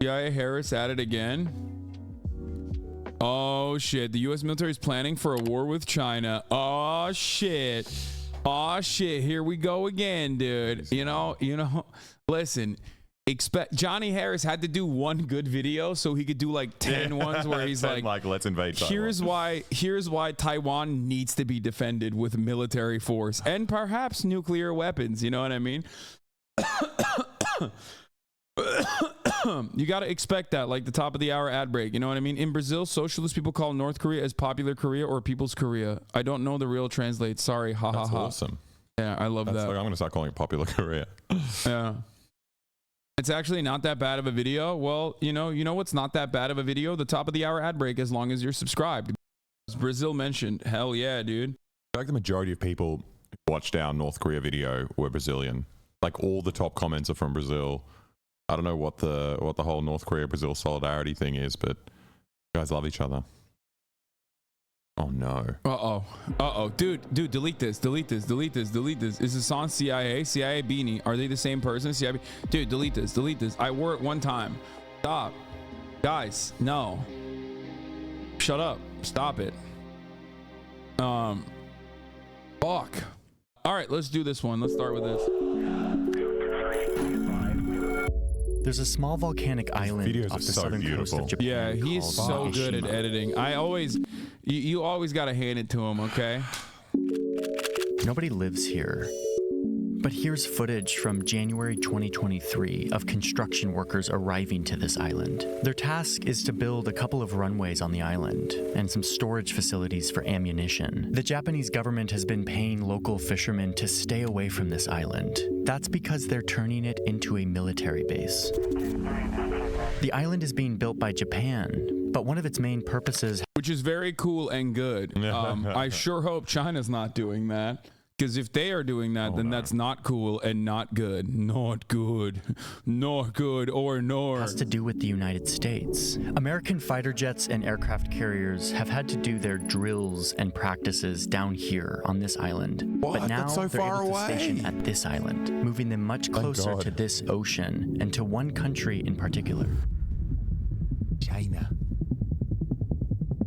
CIA Harris at it again. Oh shit, the US military is planning for a war with China. Oh shit. Oh shit, here we go again, dude. You know, listen, expect Johnny Harris had to do one good video so he could do like 10 ones where he's like let's invade Taiwan. Here's why Taiwan needs to be defended with military force and perhaps nuclear weapons, you know what I mean? You got to expect that, like the top of the hour ad break, you know what I mean? In Brazil, socialist people call North Korea as popular Korea or People's Korea. I don't know the real translate. Sorry, ha ha ha. That's awesome. Yeah, I love that. Like, I'm going to start calling it popular Korea. Yeah. It's actually not that bad of a video. Well, you know what's not that bad of a video? The top of the hour ad break, as long as you're subscribed. As Brazil mentioned, hell yeah, dude. I feel like the majority of people who watched our North Korea video were Brazilian. Like all the top comments are from Brazil. I don't know what the whole North Korea Brazil solidarity thing is, but you guys love each other. Oh no. Dude, delete this. Is this on CIA beanie? Are they the same person? CIA dude, delete this. I wore it one time. Stop. Guys, no. Shut up. Stop it. Fuck. All right, let's do this one. Let's start with this. There's a small volcanic island off the southern coast of Japan. Yeah, he's so good at editing. You always got to hand it to him, okay? Nobody lives here. But here's footage from January 2023 of construction workers arriving to this island. Their task is to build a couple of runways on the island and some storage facilities for ammunition. The Japanese government has been paying local fishermen to stay away from this island. That's because they're turning it into a military base. The island is being built by Japan, but one of its main purposes, which is very cool and good. I sure hope China's not doing that. Because if they are doing that, then that's not cool and not good. Not good. Not good or nor. Has to do with the United States. American fighter jets and aircraft carriers have had to do their drills and practices down here on this island. What? But now That's so they're far able to away. station at this island, moving them much closer to this ocean and to one country in particular. China.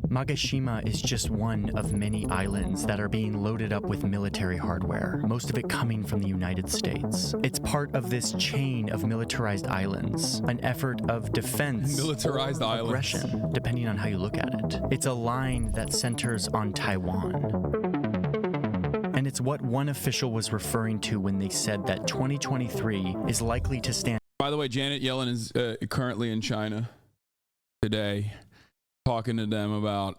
Magashima is just one of many islands that are being loaded up with military hardware, most of it coming from the United States. It's part of this chain of militarized islands, an effort of defense, militarized or aggression, depending on how you look at it. It's a line that centers on Taiwan. And it's what one official was referring to when they said that 2023 is likely to stand. By the way, Janet Yellen is currently in China today, talking to them about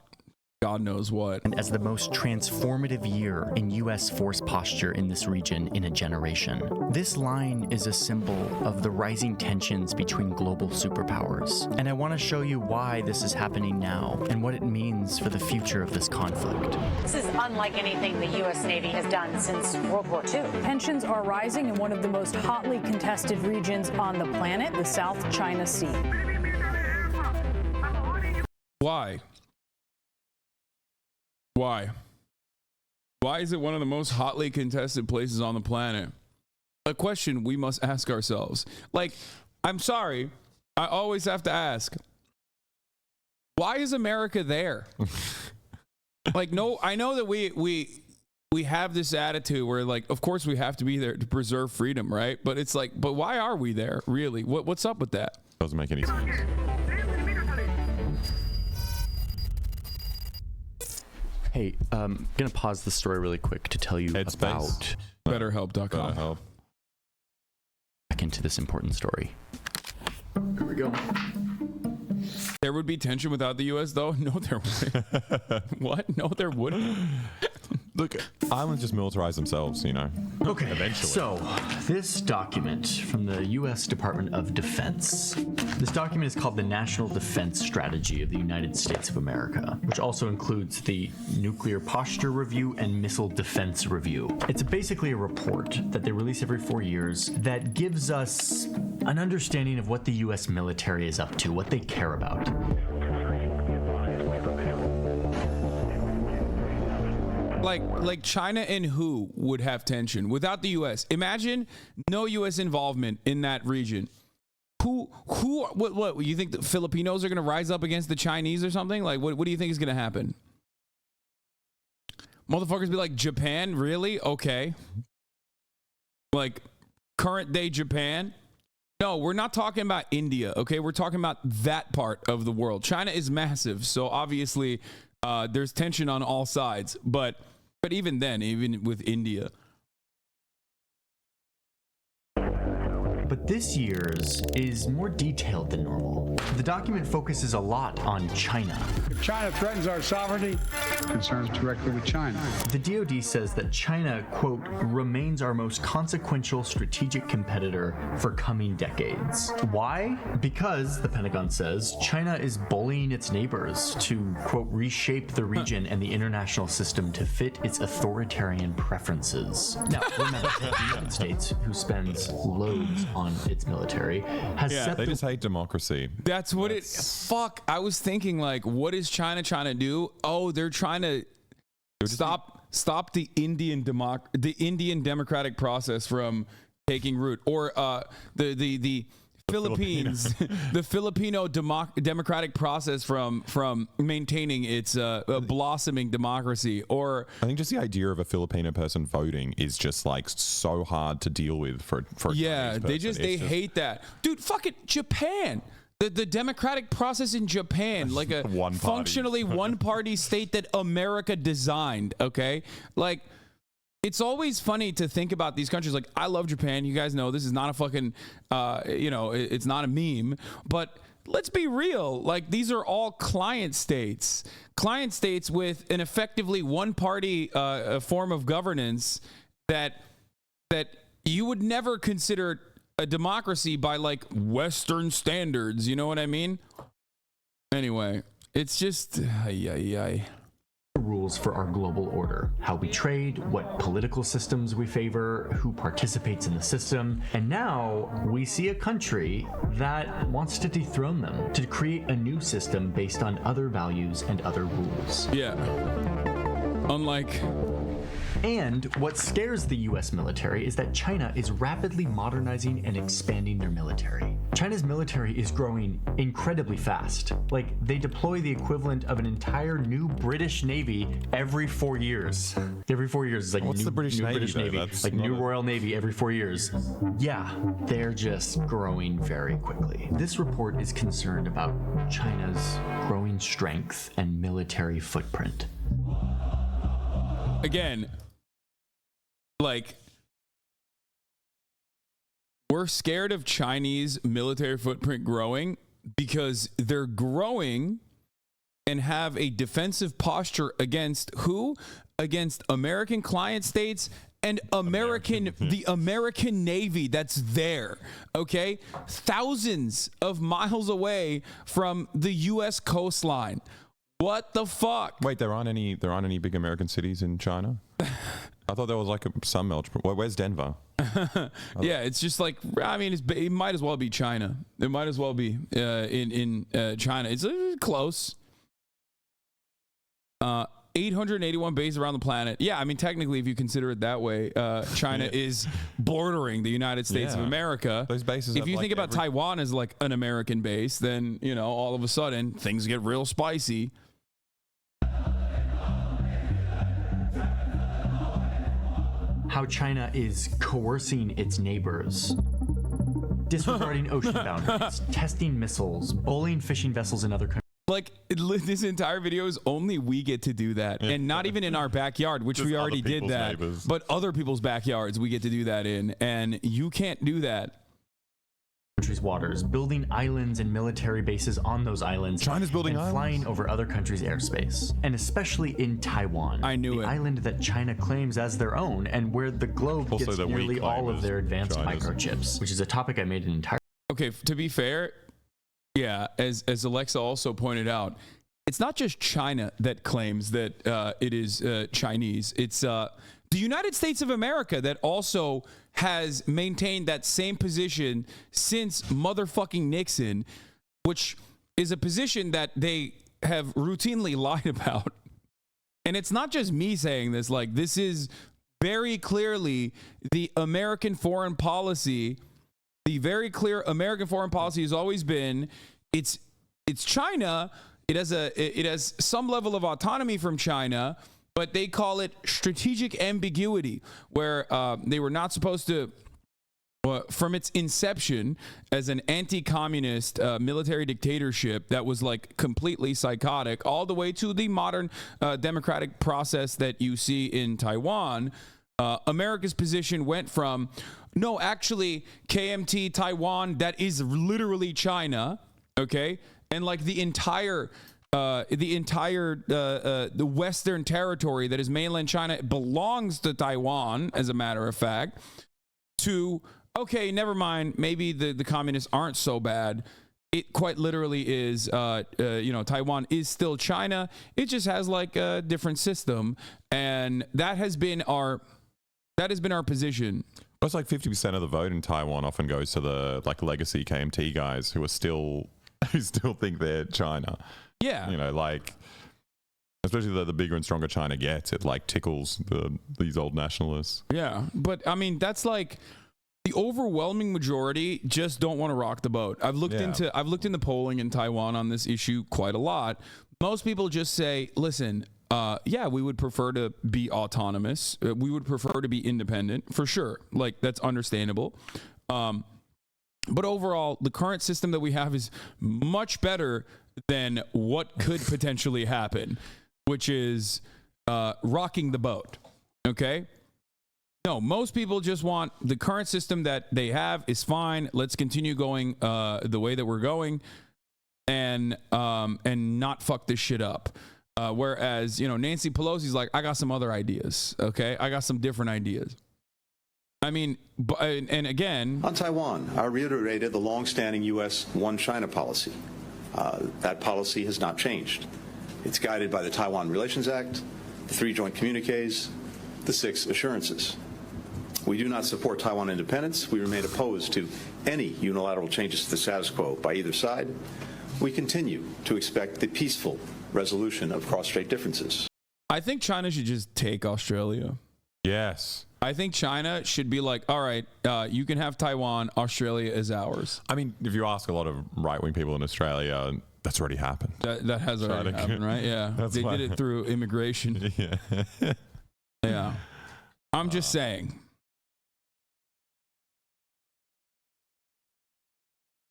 God knows what. And as the most transformative year in U.S. force posture in this region in a generation. This line is a symbol of the rising tensions between global superpowers. And I want to show you why this is happening now and what it means for the future of this conflict. This is unlike anything the U.S. Navy has done since World War II. Tensions are rising in one of the most hotly contested regions on the planet, the South China Sea. Why? Why is it one of the most hotly contested places on the planet? A question we must ask ourselves. Like, I'm sorry, I always have to ask, why is America there? Like, no, I know that we have this attitude where, like, of course we have to be there to preserve freedom, right? But it's like, but why are we there, really? What's up with that? Doesn't make any sense. Hey, I'm going to pause the story really quick to tell you about BetterHelp.com. BetterHelp. Back into this important story. Here we go. There would be tension without the U.S., though? No, there wouldn't. What? No, there wouldn't. Look, islands just militarize themselves, you know. Okay, Eventually. so this document from the U.S. Department of Defense. This document is called the National Defense Strategy of the United States of America, which also includes the Nuclear Posture Review and Missile Defense Review. It's basically a report that they release every 4 years that gives us an understanding of what the U.S. military is up to, what they care about. Like China and who would have tension without the U.S.? Imagine no U.S. involvement in that region. What you think the Filipinos are going to rise up against the Chinese or something? Like, what do you think is going to happen? Motherfuckers be like, Japan, really? Okay. Like, current day Japan? No, we're not talking about India, okay? We're talking about that part of the world. China is massive, so obviously there's tension on all sides. But even then, even with India. But this year's is more detailed than normal. The document focuses a lot on China. If China threatens our sovereignty, it concerns directly with China. The DoD says that China, quote, remains our most consequential strategic competitor for coming decades. Why? Because, the Pentagon says, China is bullying its neighbors to, quote, reshape the region and the international system to fit its authoritarian preferences. Now, remember, the United States, who spends loads on its military, has set they just hate democracy. That's what it. Fuck. I was thinking, like, what is China trying to do? Oh, they're trying to stop the Indian democratic process from taking root, or the Philippines, the Filipino democratic process from maintaining its blossoming democracy. Or I think just the idea of a Filipino person voting is just like so hard to deal with for yeah, they hate that, dude. Fuck it, Japan. The democratic process in Japan, like a functionally one-party state that America designed, okay? Like, it's always funny to think about these countries. Like, I love Japan. You guys know this is not a fucking, it's not a meme. But let's be real. Like, these are all client states with an effectively one-party form of governance that you would never consider a democracy by, like, Western standards. You know what I mean? Anyway, it's just rules for our global order, how we trade, what political systems we favor, who participates in the system. And now we see a country that wants to dethrone them, to create a new system based on other values and other rules. Yeah. Unlike... And what scares the US military is that China is rapidly modernizing and expanding their military. China's military is growing incredibly fast. Like, they deploy the equivalent of an entire new British Navy every 4 years. Every 4 years is like What's new, the British new Navy, British though? Navy. That's Like not new a- Royal Navy every 4 years. Yeah, they're just growing very quickly. This report is concerned about China's growing strength and military footprint. Again, like, we're scared of Chinese military footprint growing because they're growing and have a defensive posture against who? Against American client states and the American Navy that's there, okay? Thousands of miles away from the U.S. coastline. What the fuck? Wait, there aren't any big American cities in China? I thought there was like some melting. Where's Denver? Yeah, it's just like, I mean, it might as well be China. It might as well be in China. It's close. 881 bases around the planet. Yeah, I mean, technically, if you consider it that way, China is bordering the United States of America. Those bases. If you think about Taiwan as like an American base, then, you know, all of a sudden things get real spicy. How China is coercing its neighbors, disregarding ocean boundaries, testing missiles, bullying fishing vessels in other countries. Like, this entire video is only we get to do that, and not even in our backyard, which Just we other already did people's that, neighbors. but other people's backyards we get to do that in, and you can't do that. Countries' waters, building islands and military bases on those islands. China's building and islands? flying over other countries' airspace, and especially in Taiwan. I knew the it. island that China claims as their own, and where the globe Also gets that we nearly claim all of as their advanced China's. microchips, which is a topic I made an entire. Okay, to be fair, yeah, as Alexa also pointed out, it's not just China that claims that it is Chinese. It's the United States of America that also has maintained that same position since motherfucking Nixon, which is a position that they have routinely lied about. And it's not just me saying this. Like, this is very clearly the American foreign policy The very clear American foreign policy has always been it's China. It has some level of autonomy from China, but they call it strategic ambiguity, where they were not supposed to, from its inception as an anti-communist military dictatorship that was like completely psychotic, all the way to the modern democratic process that you see in Taiwan. America's position went from, no, actually, KMT Taiwan, that is literally China, okay? And like the entire the Western territory that is mainland China belongs to Taiwan, as a matter of fact, to, okay, never mind, maybe the communists aren't so bad. It quite literally is, Taiwan is still China. It just has like a different system. And that has been our position. It's like 50% of the vote in Taiwan often goes to the like legacy KMT guys who still think they're China. Yeah. You know, like, especially the bigger and stronger China gets, it like tickles these old nationalists. Yeah. But I mean, that's like the overwhelming majority just don't want to rock the boat. I've looked into polling in Taiwan on this issue quite a lot. Most people just say, listen, we would prefer to be autonomous. We would prefer to be independent, for sure. Like, that's understandable. But overall, the current system that we have is much better than what could potentially happen, which is rocking the boat. Okay? No, most people just want the current system that they have is fine. Let's continue going the way that we're going and not fuck this shit up. Whereas, Nancy Pelosi's like, I got some other ideas, okay? I got some different ideas. I mean, and again... On Taiwan, I reiterated the long-standing U.S. One China policy. That policy has not changed. It's guided by the Taiwan Relations Act, the 3 joint communiques, the 6 assurances. We do not support Taiwan independence. We remain opposed to any unilateral changes to the status quo by either side. We continue to expect the peaceful resolution of cross-strait differences. I think China should just take Australia. Yes. I think China should be like, all right, you can have Taiwan. Australia is ours. I mean, if you ask a lot of right-wing people in Australia, that's already happened. That has already happened, right? Yeah. They did it through immigration. Yeah. Yeah. I'm just saying.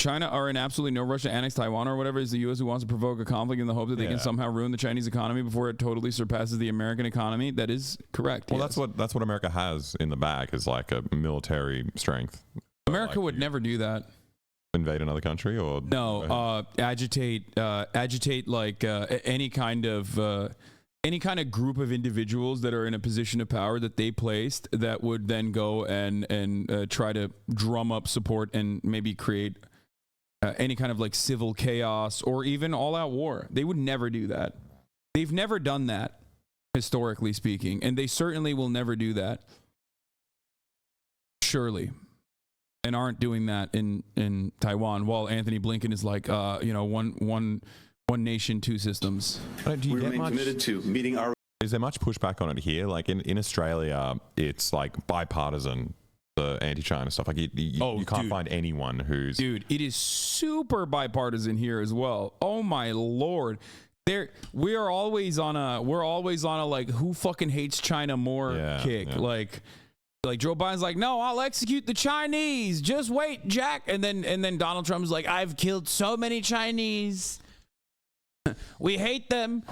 China are in absolutely no rush to annex Taiwan or whatever. Is the U.S. who wants to provoke a conflict in the hope that they can somehow ruin the Chinese economy before it totally surpasses the American economy? That is correct. Well, that's what America has in the bag, is like a military strength. America would never do that. Invade another country or no? Agitate like any kind of group of individuals that are in a position of power that they placed that would then go and try to drum up support and maybe create any kind of like civil chaos or even all-out war. They would never do that. They've never done that, historically speaking, and they certainly will never do that. Surely. And aren't doing that in Taiwan, while Anthony Blinken is like, one nation, 2 systems. We remain committed to meeting our... Is there much pushback on it here? Like in Australia, it's like bipartisan, the anti-China stuff. Like you can't find anyone who's... Dude, it is super bipartisan here as well. Oh my Lord. We're always on a like, who fucking hates China more kick. Yeah. Like Joe Biden's like, no, I'll execute the Chinese. Just wait, Jack. And then Donald Trump's like, I've killed so many Chinese. We hate them.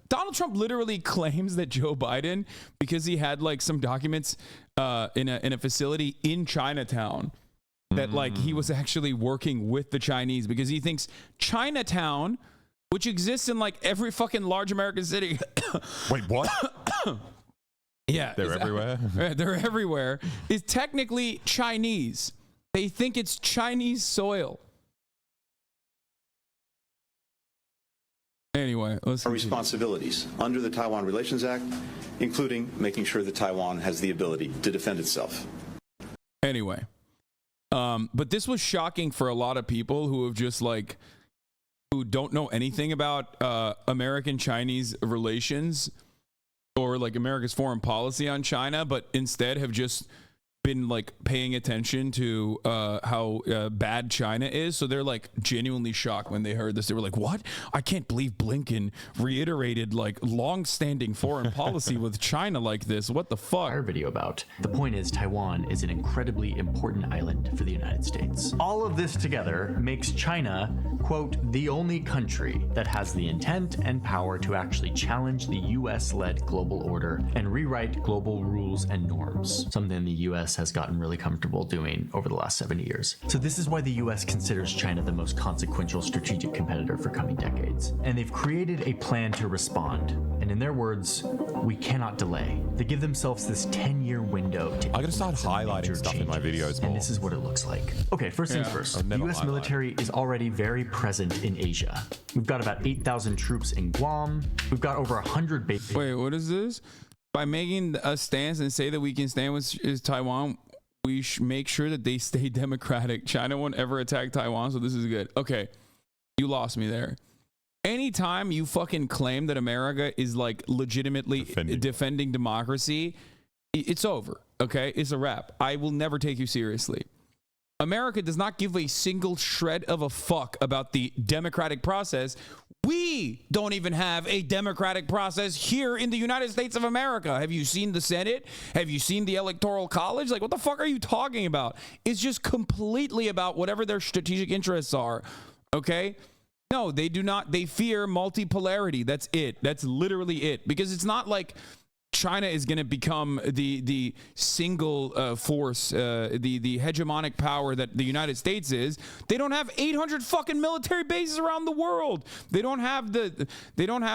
Donald Trump literally claims that Joe Biden, because he had like some documents in a facility in Chinatown, that like he was actually working with the Chinese, because he thinks Chinatown, which exists in like every fucking large American city. Wait, what? Yeah, they're everywhere. They're everywhere. Is technically Chinese. They think it's Chinese soil. Anyway, let's our responsibilities under the Taiwan Relations Act, including making sure that Taiwan has the ability to defend itself. Anyway, but this was shocking for a lot of people who have just like, who don't know anything about American-Chinese relations or like America's foreign policy on China, but instead have just been like paying attention to how bad China is, so they're like genuinely shocked when they heard this. They were like, "What? I can't believe Blinken reiterated like long-standing foreign policy with China like this. What the fuck?" Our video about. The point is, Taiwan is an incredibly important island for the United States. All of this together makes China, quote, the only country that has the intent and power to actually challenge the US-led global order and rewrite global rules and norms, something the US has gotten really comfortable doing over the last 70 years. So this is why the US considers China the most consequential strategic competitor for coming decades. And they've created a plan to respond. And in their words, we cannot delay. They give themselves this 10-year window to I gotta start highlighting stuff in my videos more. and this is what it looks like. Okay, first things first. The US military is already very present in Asia. We've got about 8,000 troops in Guam. We've got over 100 bases. Wait, what is this? By making a stance and say that we can stand with Taiwan, we make sure that they stay democratic. China won't ever attack Taiwan, so this is good. Okay, you lost me there. Anytime you fucking claim that America is like legitimately defending democracy, it's over. Okay, it's a wrap. I will never take you seriously. America does not give a single shred of a fuck about the democratic process. We don't even have a democratic process here in the United States of America. Have you seen the Senate? Have you seen the Electoral College? Like, what the fuck are you talking about? It's just completely about whatever their strategic interests are. Okay? No, they do not. They fear multipolarity. That's it. That's literally it. Because it's not like China is going to become the single force, the hegemonic power that the United States is. They don't have 800 fucking military bases around the world. They don't have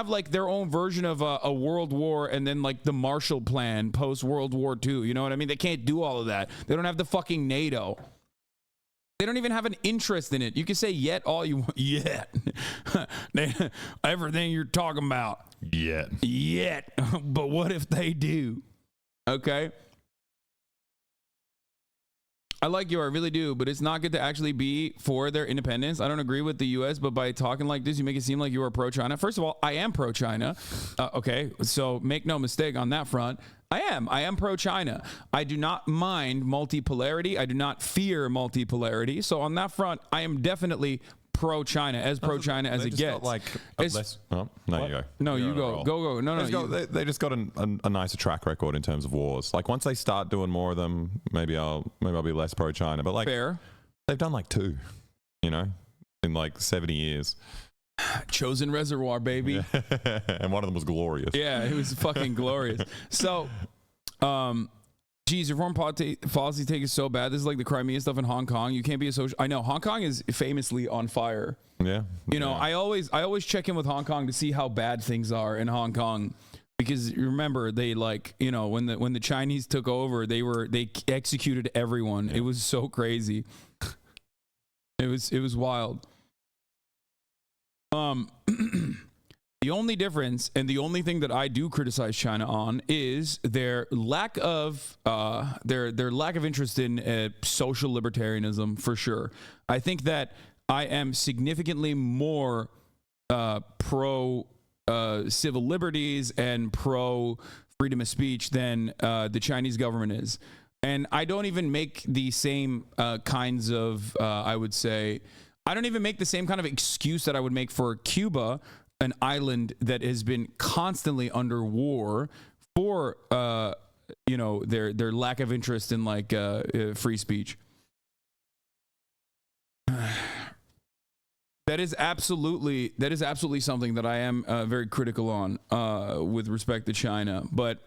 like their own version of a world war and then like the Marshall Plan post World War II. You know what I mean? They can't do all of that. They don't have the fucking NATO. They don't even have an interest in it. You can say yet all you want. Yet. Everything you're talking about. Yet. But what if they do? Okay. I like you, I really do, but it's not good to actually be for their independence. I don't agree with the U.S., but by talking like this, you make it seem like you are pro-China. First of all, I am pro-China. Okay, so make no mistake on that front. I am pro-China. I do not mind multipolarity. I do not fear multipolarity. So on that front, I am definitely pro-China, as pro-China as it gets. Like you go. No, you go. Go. No. They just got a nicer track record in terms of wars. Like once they start doing more of them, maybe I'll be less pro-China. But like, fair. They've done like 2, in like 70 years. Chosen Reservoir, baby. Yeah. And one of them was glorious. Yeah, it was fucking glorious. So, geez, your foreign policy take is so bad. This is like the Crimea stuff in Hong Kong. You can't be a social. I know Hong Kong is famously on fire. Yeah. I always check in with Hong Kong to see how bad things are in Hong Kong, because remember they when the Chinese took over, they executed everyone. Yeah. It was so crazy. It was wild. The only difference and the only thing that I do criticize China on is their lack of interest in social libertarianism, for sure. I think that I am significantly more pro civil liberties and pro freedom of speech than the Chinese government is. And I don't even make the same kinds of, I would say, I don't even make the same kind of excuse that I would make for Cuba, an island that has been constantly under war for, their lack of interest in like free speech. That is absolutely something that I am very critical on with respect to China. But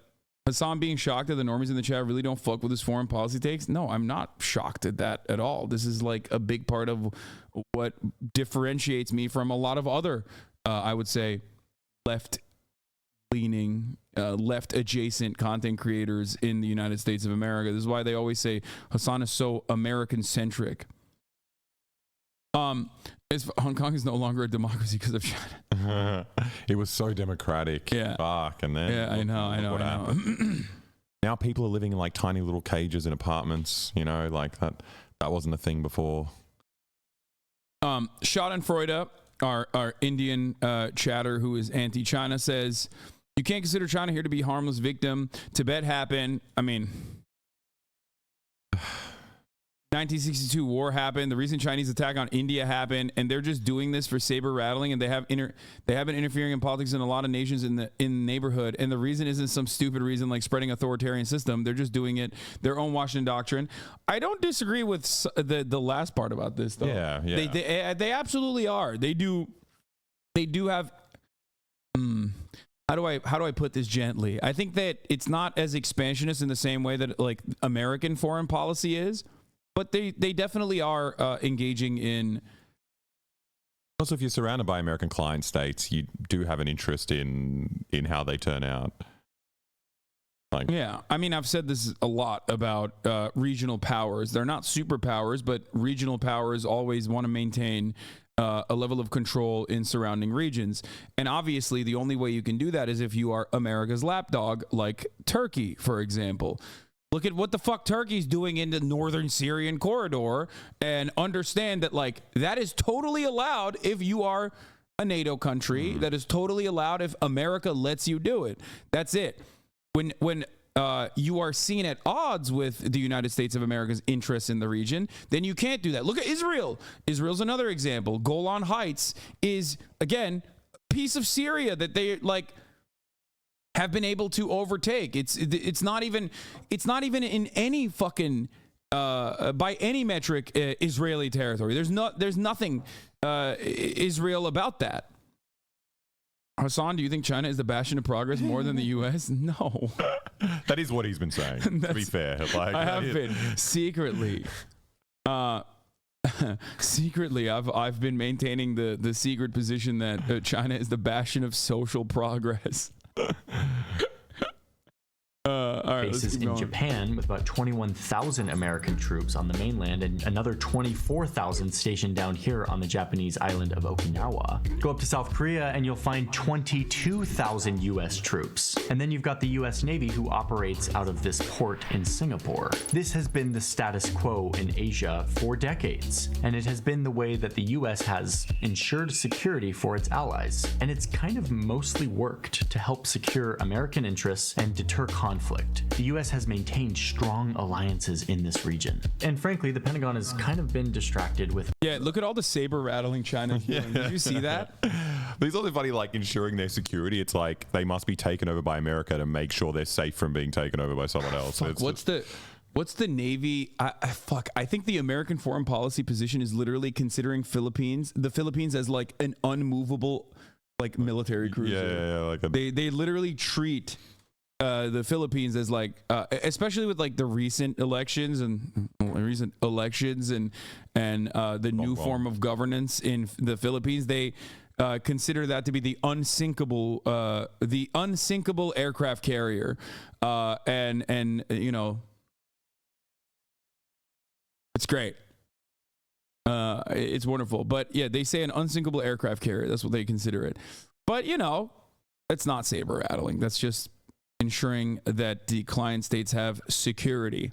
Hassan being shocked that the normies in the chat really don't fuck with his foreign policy takes. No, I'm not shocked at that at all. This is like a big part of what differentiates me from a lot of other, I would say, left-leaning, left-adjacent content creators in the United States of America. This is why they always say Hassan is so American-centric. Hong Kong is no longer a democracy because of China. It was so democratic. Yeah. Fuck, and then I know. Now people are living in like tiny little cages in apartments. Like that wasn't a thing before. Schadenfreude, our Indian chatter who is anti-China, says you can't consider China here to be a harmless victim. Tibet happened. I mean, 1962 war happened. The recent Chinese attack on India happened, and they're just doing this for saber rattling. And they have been interfering in politics in a lot of nations in the neighborhood. And the reason isn't some stupid reason like spreading authoritarian system. They're just doing it their own Washington doctrine. I don't disagree with the last part about this though. Yeah. They absolutely are. They do have. How do I put this gently? I think that it's not as expansionist in the same way that like American foreign policy is. But they definitely are engaging in. Also, if you're surrounded by American client states, you do have an interest in how they turn out. Like, yeah, I mean, I've said this a lot about regional powers. They're not superpowers, but regional powers always want to maintain a level of control in surrounding regions. And obviously, the only way you can do that is if you are America's lapdog, like Turkey, for example. Look at what the fuck Turkey's doing in the northern Syrian corridor and understand that, like, that is totally allowed if you are a NATO country. That is totally allowed if America lets you do it. That's it. When you are seen at odds with the United States of America's interests in the region, then you can't do that. Look at Israel. Israel's another example. Golan Heights is, again, a piece of Syria that they, like, have been able to overtake. It's not even in any fucking by any metric Israeli territory. There's nothing Israel about that. Hassan, do you think China is the bastion of progress more than the U.S.? No. That is what he's been saying. To be fair, like, I have been secretly. Secretly, I've been maintaining the secret position that China is the bastion of social progress. All right, bases in Japan with about 21,000 American troops on the mainland and another 24,000 stationed down here on the Japanese island of Okinawa. Go up to South Korea and you'll find 22,000 US troops. And then you've got the US Navy who operates out of this port in Singapore. This has been the status quo in Asia for decades, and it has been the way that the US has ensured security for its allies. And it's kind of mostly worked to help secure American interests and deter conflict. The US has maintained strong alliances in this region. And frankly, the Pentagon has kind of been distracted with... Yeah, look at all the saber rattling China doing. Did you see that? But it's also funny, like, ensuring their security. It's like they must be taken over by America to make sure they're safe from being taken over by someone else. Fuck, what's the Navy? I think the American foreign policy position is literally considering the Philippines as like an unmovable, like, military cruiser. Yeah, like they literally treat the Philippines as like, especially with like the recent elections and the new form of governance in the Philippines, they consider that to be the unsinkable aircraft carrier, and you know, it's great. It's wonderful, but yeah, they say an unsinkable aircraft carrier. That's what they consider it. But you know, it's not saber rattling. That's just ensuring that the client states have security.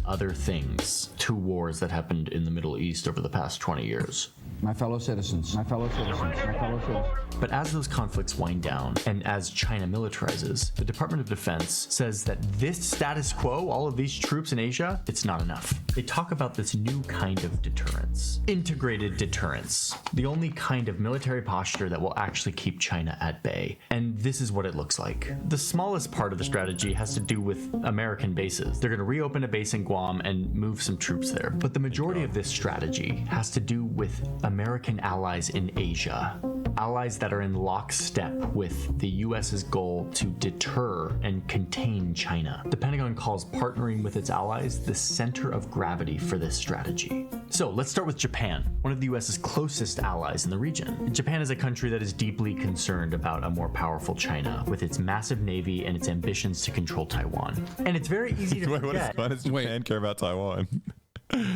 Other things. 2 wars that happened in the Middle East over the past 20 years. My fellow citizens, my fellow citizens, my fellow citizens. But as those conflicts wind down, and as China militarizes, the Department of Defense says that this status quo, all of these troops in Asia, it's not enough. They talk about this new kind of deterrence. Integrated deterrence. The only kind of military posture that will actually keep China at bay. And this is what it looks like. The smallest part of the strategy has to do with American bases. They're going to reopen a base in Guam and move some troops there. But the majority of this strategy has to do with American allies in Asia. Allies that are in lockstep with the US's goal to deter and contain China. The Pentagon calls partnering with its allies the center of gravity for this strategy. So let's start with Japan, one of the US's closest allies in the region. Japan is a country that is deeply concerned about a more powerful China with its massive navy and its ambitions to control Taiwan. And it's very easy to forget. Why does Japan care about Taiwan?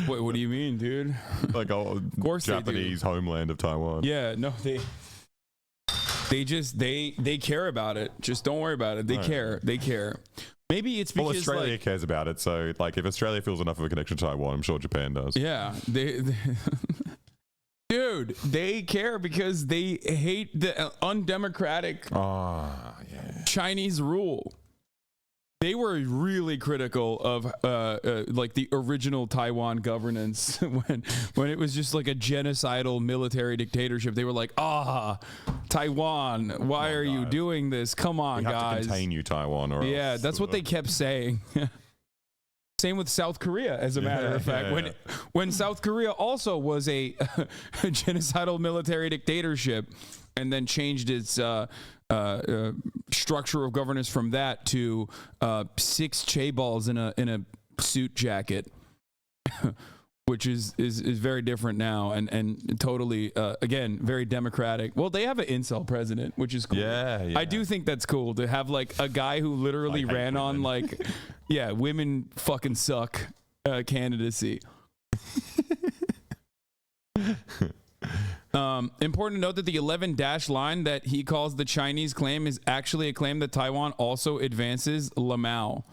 Wait, what do you mean, dude? Like, of course Japanese homeland of Taiwan. Yeah, no, they care about it. Just don't worry about it. They care. Maybe it's because Australia cares about it. So, like, if Australia feels enough of a connection to Taiwan, I'm sure Japan does. Yeah, dude, they care because they hate the undemocratic Chinese rule. they were really critical of like the original Taiwan governance when it was just like a genocidal military dictatorship. They were like, Taiwan, why are you doing this? Come on, we have guys. to contain you, Taiwan. Or Yeah, else. that's what they kept saying. Same with South Korea, as a matter of fact. When South Korea also was a genocidal military dictatorship, and then changed its structure of governance from that to 6 chaeballs in a suit jacket, which is very different now and totally again very democratic. Well, they have an incel president, which is cool. Yeah. I do think that's cool to have like a guy who literally ran on like women fucking suck candidacy. Important to note that the 11- line that he calls the Chinese claim is actually a claim that Taiwan also advances Lamau.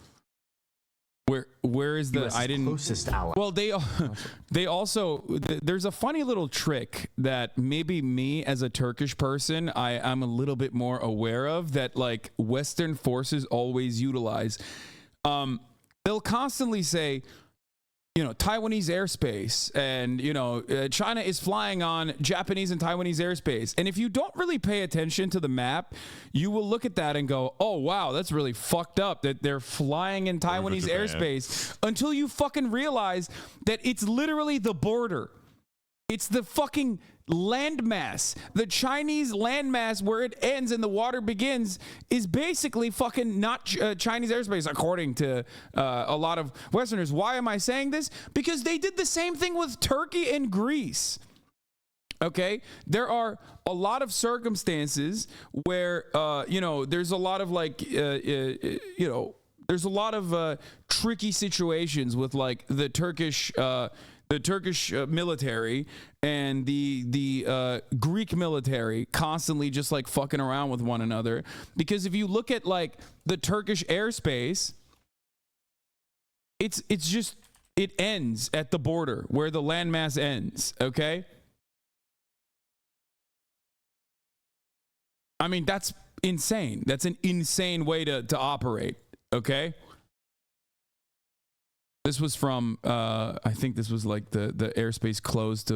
Where is the closest ally? Well, they also there's a funny little trick that maybe me as a Turkish person I'm a little bit more aware of that like Western forces always utilize. They'll constantly say, Taiwanese airspace and, China is flying on Japanese and Taiwanese airspace. And if you don't really pay attention to the map, you will look at that and go, oh, wow, that's really fucked up that they're flying in Taiwanese airspace until you fucking realize that it's literally the border. It's the fucking landmass. The Chinese landmass where it ends and the water begins is basically fucking not Chinese airspace, according to a lot of Westerners. Why am I saying this? Because they did the same thing with Turkey and Greece. Okay, there are a lot of circumstances where there's a lot of like there's a lot of tricky situations with like the Turkish military and the Greek military constantly just like fucking around with one another. Because if you look at like the Turkish airspace, it ends at the border where the landmass ends. Okay. I mean, that's insane. That's an insane way to operate. Okay. This was from, I think this was like the airspace closed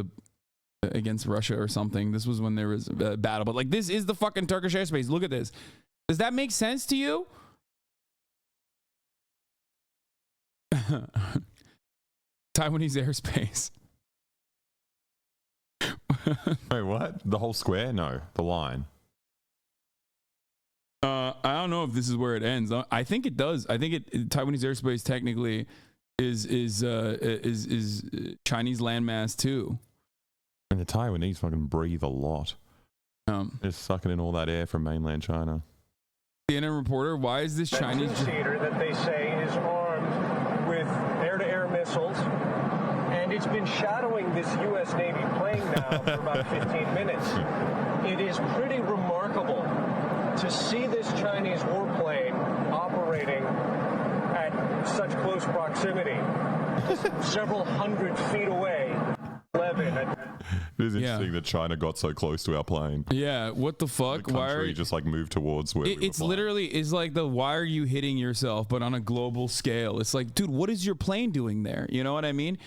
against Russia or something. This was when there was a battle. But like, this is the fucking Turkish airspace. Look at this. Does that make sense to you? Taiwanese airspace. Wait, what? The whole square? No, the line. I don't know if this is where it ends. I think it does. I think Taiwanese airspace technically is Chinese landmass too. And the Taiwanese fucking breathe a lot. They're sucking in all that air from mainland China. CNN reporter, why is this Chinese theater that they say is armed with air-to-air missiles, and it's been shadowing this U.S. Navy plane now for about 15 minutes. It is pretty remarkable to see this Chinese warplane operating at such close proximity, several hundred feet away. It is interesting that China got so close to our plane. Yeah, what the fuck? The country just like moved towards where it's literally is like the why are you hitting yourself, but on a global scale. It's like, dude, what is your plane doing there? You know what I mean?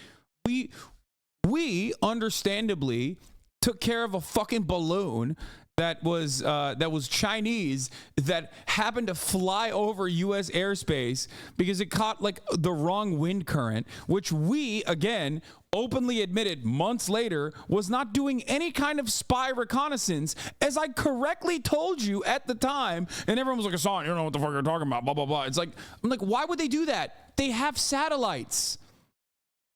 We understandably took care of a fucking balloon that was Chinese that happened to fly over U.S. airspace because it caught like the wrong wind current, which we again openly admitted months later was not doing any kind of spy reconnaissance, as I correctly told you at the time. And everyone was like, "Hassan, you don't know what the fuck you're talking about." Blah blah blah. It's like, I'm like, why would they do that? They have satellites.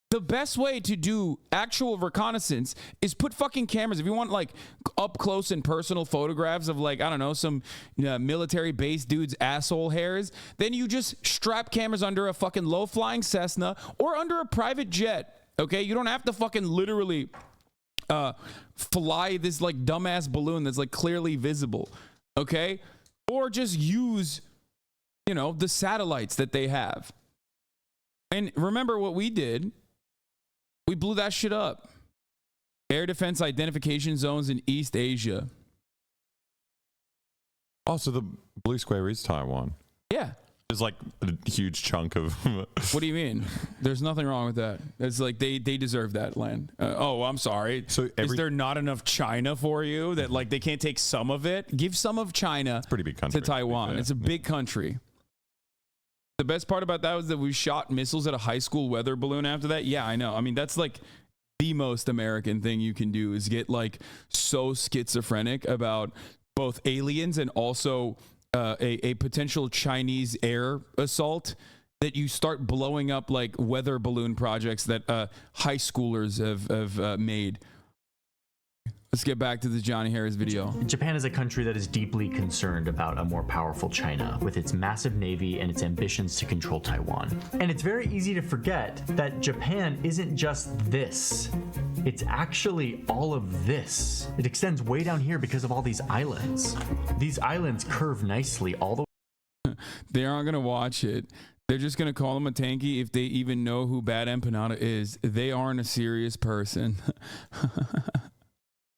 The best way to do actual reconnaissance is put fucking cameras. If you want like up close and personal photographs of like, I don't know, some military base dude's asshole hairs, then you just strap cameras under a fucking low flying Cessna or under a private jet. Okay. You don't have to fucking literally fly this like dumbass balloon that's like clearly visible. Okay. Or just use, the satellites that they have. And remember what we did. We blew that shit up. Air defense identification zones in East Asia. Oh, so the blue square is Taiwan. Yeah. There's like a huge chunk of. What do you mean? There's nothing wrong with that. It's like they deserve that land. I'm sorry. So is there not enough China for you that like they can't take some of it? Give some of China. It's a pretty big country to Taiwan. It's a big country. The best part about that was that we shot missiles at a high school weather balloon after that. Yeah, I know. I mean, that's like the most American thing you can do is get like so schizophrenic about both aliens and also a potential Chinese air assault that you start blowing up like weather balloon projects that high schoolers have made. Let's get back to the Johnny Harris video. Japan is a country that is deeply concerned about a more powerful China with its massive navy and its ambitions to control Taiwan. And it's very easy to forget that Japan isn't just this. It's actually all of this. It extends way down here because of all these islands. These islands curve nicely all the way. They aren't going to watch it. They're just going to call him a tanky if they even know who Bad Empanada is. They aren't a serious person.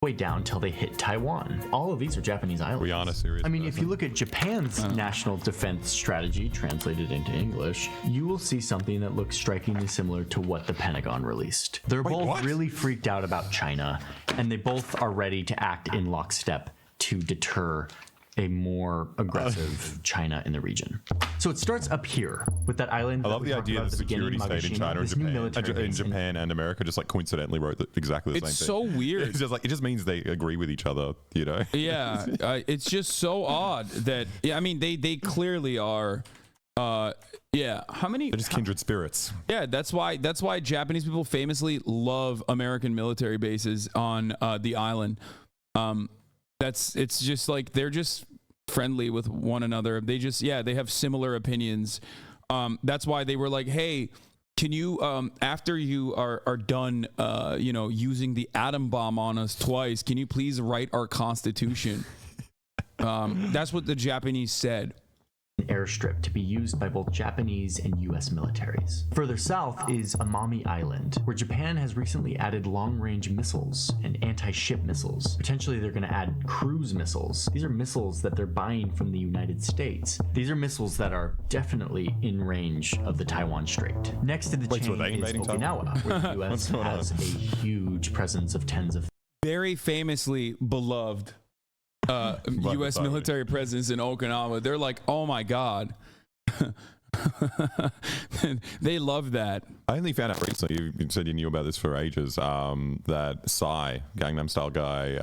Way down till they hit Taiwan. All of these are Japanese islands. We aren't a serious I mean, person. if you look at Japan's national defense strategy, translated into English, you will see something that looks strikingly similar to what the Pentagon released. They're both really freaked out about China, and they both are ready to act in lockstep to deter a more aggressive China in the region. So it starts up here with that island. I love the idea that the security state in China and Japan and America just like coincidentally wrote exactly the same thing. It's so weird. It's just like it just means they agree with each other, you know? Yeah, it's just so odd that I mean they clearly are. Yeah, how many? They're just kindred spirits. Yeah, that's why Japanese people famously love American military bases on the island. It's just like they're just friendly with one another. They just they have similar opinions. That's why they were like, hey, can you after you are done using the atom bomb on us twice, can you please write our constitution? That's what the Japanese said. An airstrip to be used by both Japanese and US militaries. Further south is Amami Island, where Japan has recently added long-range missiles and anti-ship missiles. Potentially they're going to add cruise missiles. These are missiles that they're buying from the United States. These are missiles that are definitely in range of the Taiwan Strait. Next to the chain is Okinawa, where the US has a huge presence of tens of very famously beloved U.S. military presence in Okinawa. They're like, oh my God. They love that. I only found out recently, you said you knew about this for ages, that Psy, Gangnam Style guy,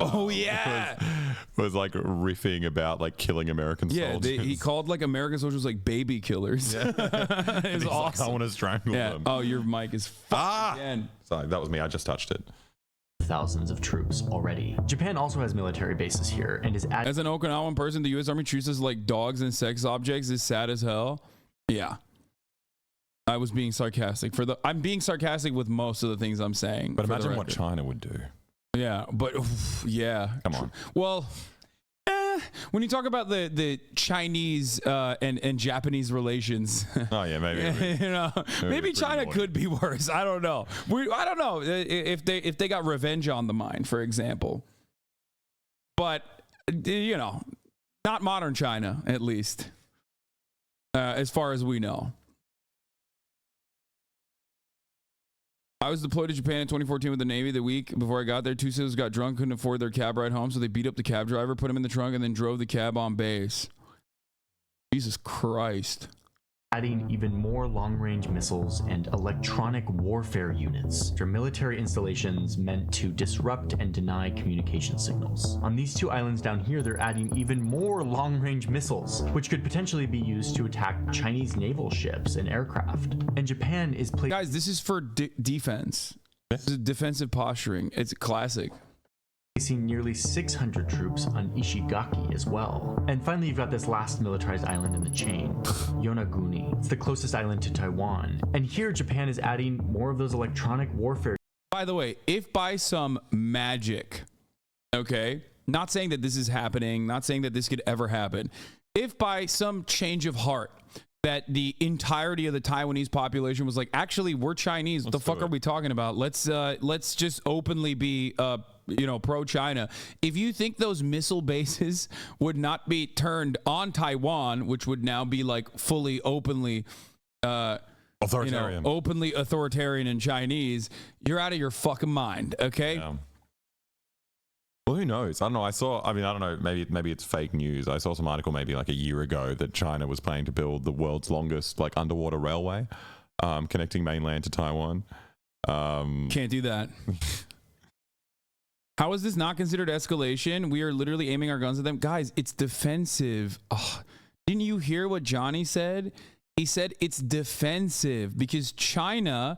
was like riffing about like killing American soldiers. Yeah, he called like American soldiers like baby killers. Yeah. It's awesome. Like, I want to strangle them. Oh, your mic is fucked again. Sorry, that was me. I just touched it. Thousands of troops already. Japan also has military bases here and is as an Okinawan person, the U.S. Army treats us like dogs and sex objects is sad as hell. Yeah. I was being sarcastic. I'm being sarcastic with most of the things I'm saying. But imagine what China would do. Yeah, but yeah. Come on. Well, when you talk about the Chinese and Japanese relations, oh yeah, maybe maybe China could be worse. I don't know. I don't know if they got revenge on the mind, for example. But not modern China, at least, as far as we know. I was deployed to Japan in 2014 with the Navy. The week before I got there, two sailors got drunk, couldn't afford their cab ride home, so they beat up the cab driver, put him in the trunk, and then drove the cab on base. Jesus Christ. Adding even more long-range missiles and electronic warfare units to military installations meant to disrupt and deny communication signals. On these two islands down here, they're adding even more long-range missiles, which could potentially be used to attack Chinese naval ships and aircraft. And Japan is guys, this is for defense. This is defensive posturing. It's classic. Placing nearly 600 troops on Ishigaki as well. And finally, you've got this last militarized island in the chain, Yonaguni. It's the closest island to Taiwan. And here, Japan is adding more of those electronic warfare. By the way, if by some magic, okay, not saying that this is happening, not saying that this could ever happen, if by some change of heart, that the entirety of the Taiwanese population was like, actually, we're Chinese. What the fuck are we talking about? Let's just openly be pro-China. If you think those missile bases would not be turned on Taiwan, which would now be like fully openly authoritarian, openly authoritarian and Chinese, you're out of your fucking mind. Okay. Yeah. Well, who knows? I don't know. I don't know. Maybe it's fake news. I saw some article maybe like a year ago that China was planning to build the world's longest like underwater railway, connecting mainland to Taiwan. Can't do that. How is this not considered escalation? We are literally aiming our guns at them. Guys, it's defensive. Oh, didn't you hear what Johnny said? He said it's defensive because China,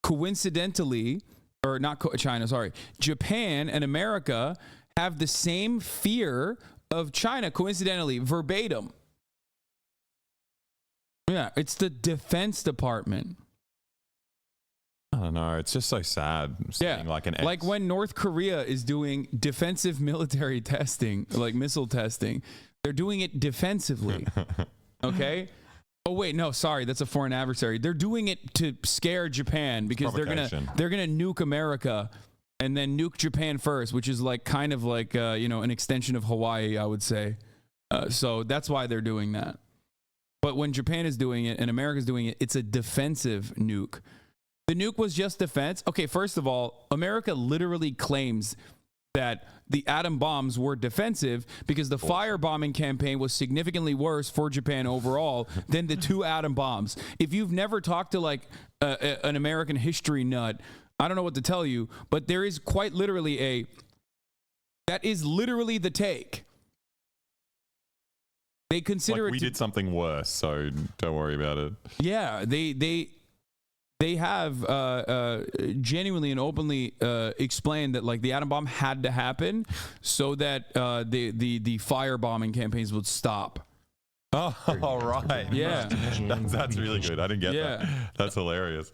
coincidentally, or not China, sorry, Japan and America have the same fear of China, coincidentally, verbatim. Yeah, it's the Defense Department. I don't know. It's just so sad. Yeah, like when North Korea is doing defensive military testing, like missile testing, they're doing it defensively. Okay. Oh wait, no, sorry, that's a foreign adversary. They're doing it to scare Japan because they're gonna nuke America and then nuke Japan first, which is like kind of like an extension of Hawaii, I would say. So that's why they're doing that. But when Japan is doing it and America's doing it, it's a defensive nuke. The nuke was just defense. Okay, first of all, America literally claims that the atom bombs were defensive because the firebombing campaign was significantly worse for Japan overall than the 2 atom bombs. If you've never talked to like an American history nut, I don't know what to tell you, but there is quite literally that is literally the take. They consider like we did something worse, so don't worry about it. Yeah, they have genuinely and openly explained that like the atom bomb had to happen so that the firebombing campaigns would stop. Oh, all right. Yeah. That's really good. I didn't get that. That's hilarious.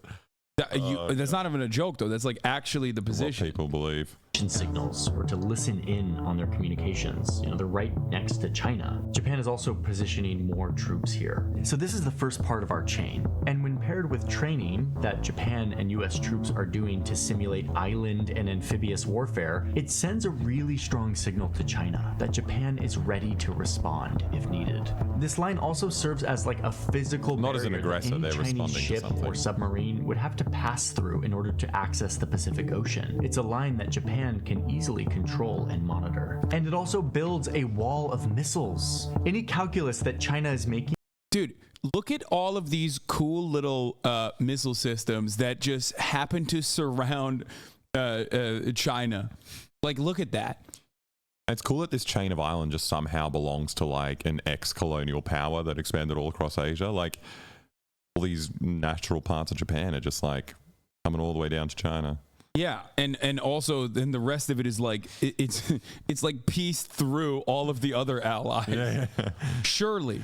That's not even a joke, though. That's like actually the position. What people believe. Signals or to listen in on their communications. They're right next to China. Japan is also positioning more troops here. So this is the first part of our chain. And when paired with training that Japan and US troops are doing to simulate island and amphibious warfare, it sends a really strong signal to China that Japan is ready to respond if needed. This line also serves as like a physical not as an aggressor, they're Chinese responding ship to something. or submarine would have to pass through in order to access the Pacific Ocean. It's a line that Japan can easily control and monitor. And it also builds a wall of missiles. Any calculus that China is making. Dude, look at all of these cool little missile systems that just happen to surround China. Like, look at that. It's cool that this chain of island just somehow belongs to like an ex-colonial power that expanded all across Asia. Like all these natural parts of Japan are just like coming all the way down to China. Yeah, and also then the rest of it is like it's like pieced through all of the other allies. Yeah. Surely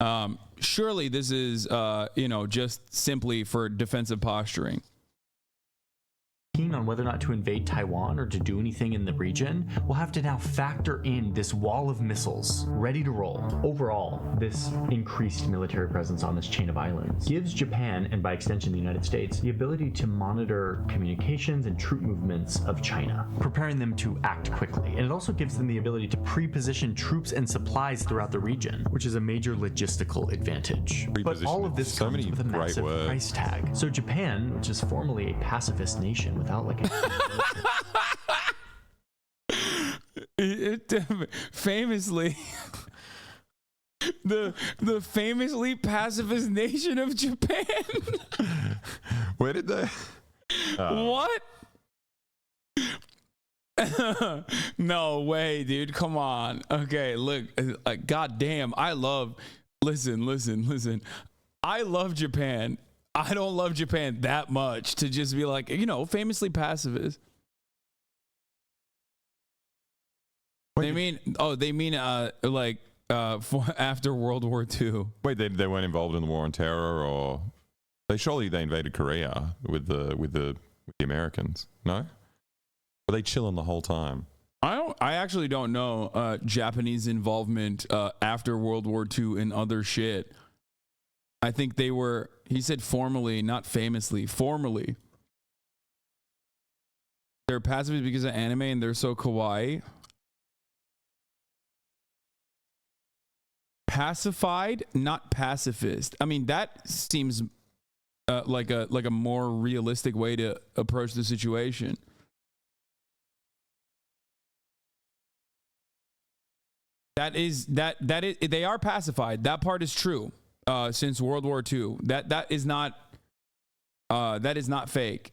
this is just simply for defensive posturing. On whether or not to invade Taiwan or to do anything in the region, we'll have to now factor in this wall of missiles ready to roll. Overall, this increased military presence on this chain of islands gives Japan, and by extension the United States, the ability to monitor communications and troop movements of China, preparing them to act quickly. And it also gives them the ability to pre-position troops and supplies throughout the region, which is a major logistical advantage. But all of this comes with a massive price tag. So Japan, which is formerly a pacifist nation without like famously the famously pacifist nation of Japan. Where did they what? No way, dude, come on. Okay, look, goddamn, listen, I love Japan. I don't love Japan that much to just be like, famously pacifist. They mean after World War II. Wait, they weren't involved in the war on terror, or they invaded Korea with the Americans? No, were they chilling the whole time? I actually don't know Japanese involvement after World War II in other shit. I think they were, he said formally, not famously, formally. They're pacifist because of anime and they're so kawaii. Pacified, not pacifist. I mean, that seems like a more realistic way to approach the situation. That is they are pacified. That part is true. Since World War II, that is not fake.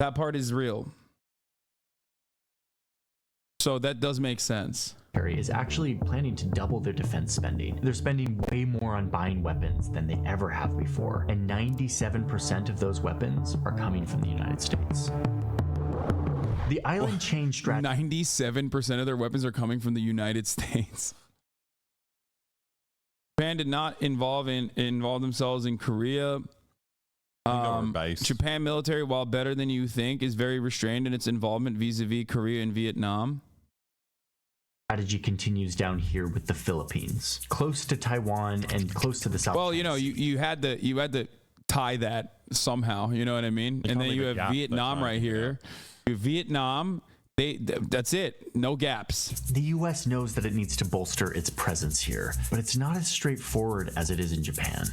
That part is real. So that does make sense. Is actually planning to double their defense spending. They're spending way more on buying weapons than they ever have before, and 97% of those weapons are coming from the United States. The island change strategy. 97% of their weapons are coming from the United States. Japan did not involve themselves in Korea. Japan military, while better than you think, is very restrained in its involvement vis-a-vis Korea and Vietnam. Strategy continues down here with the Philippines, close to Taiwan and close to the South. Well, you know, you had to tie that somehow. You know what I mean? And then you have Vietnam right here. You have Vietnam. That's it. No gaps. The U.S. knows that it needs to bolster its presence here, but it's not as straightforward as it is in Japan.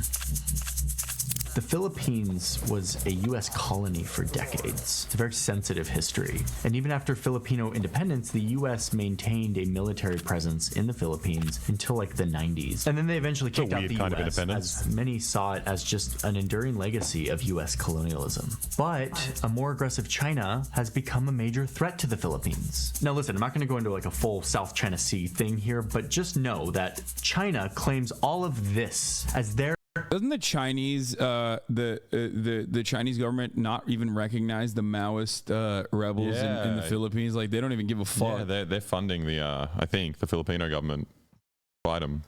The Philippines was a U.S. colony for decades. It's a very sensitive history. And even after Filipino independence, the U.S. maintained a military presence in the Philippines until like the 90s. And then they eventually kicked out the U.S. as many saw it as just an enduring legacy of U.S. colonialism. But a more aggressive China has become a major threat to the Philippines. Now listen, I'm not going to go into like a full South China Sea thing here, but just know that China claims all of this as their. Doesn't the Chinese, the Chinese government not even recognize the Maoist rebels in the Philippines? Like they don't even give a fuck. Yeah, they're funding the, I think the Filipino government fight them,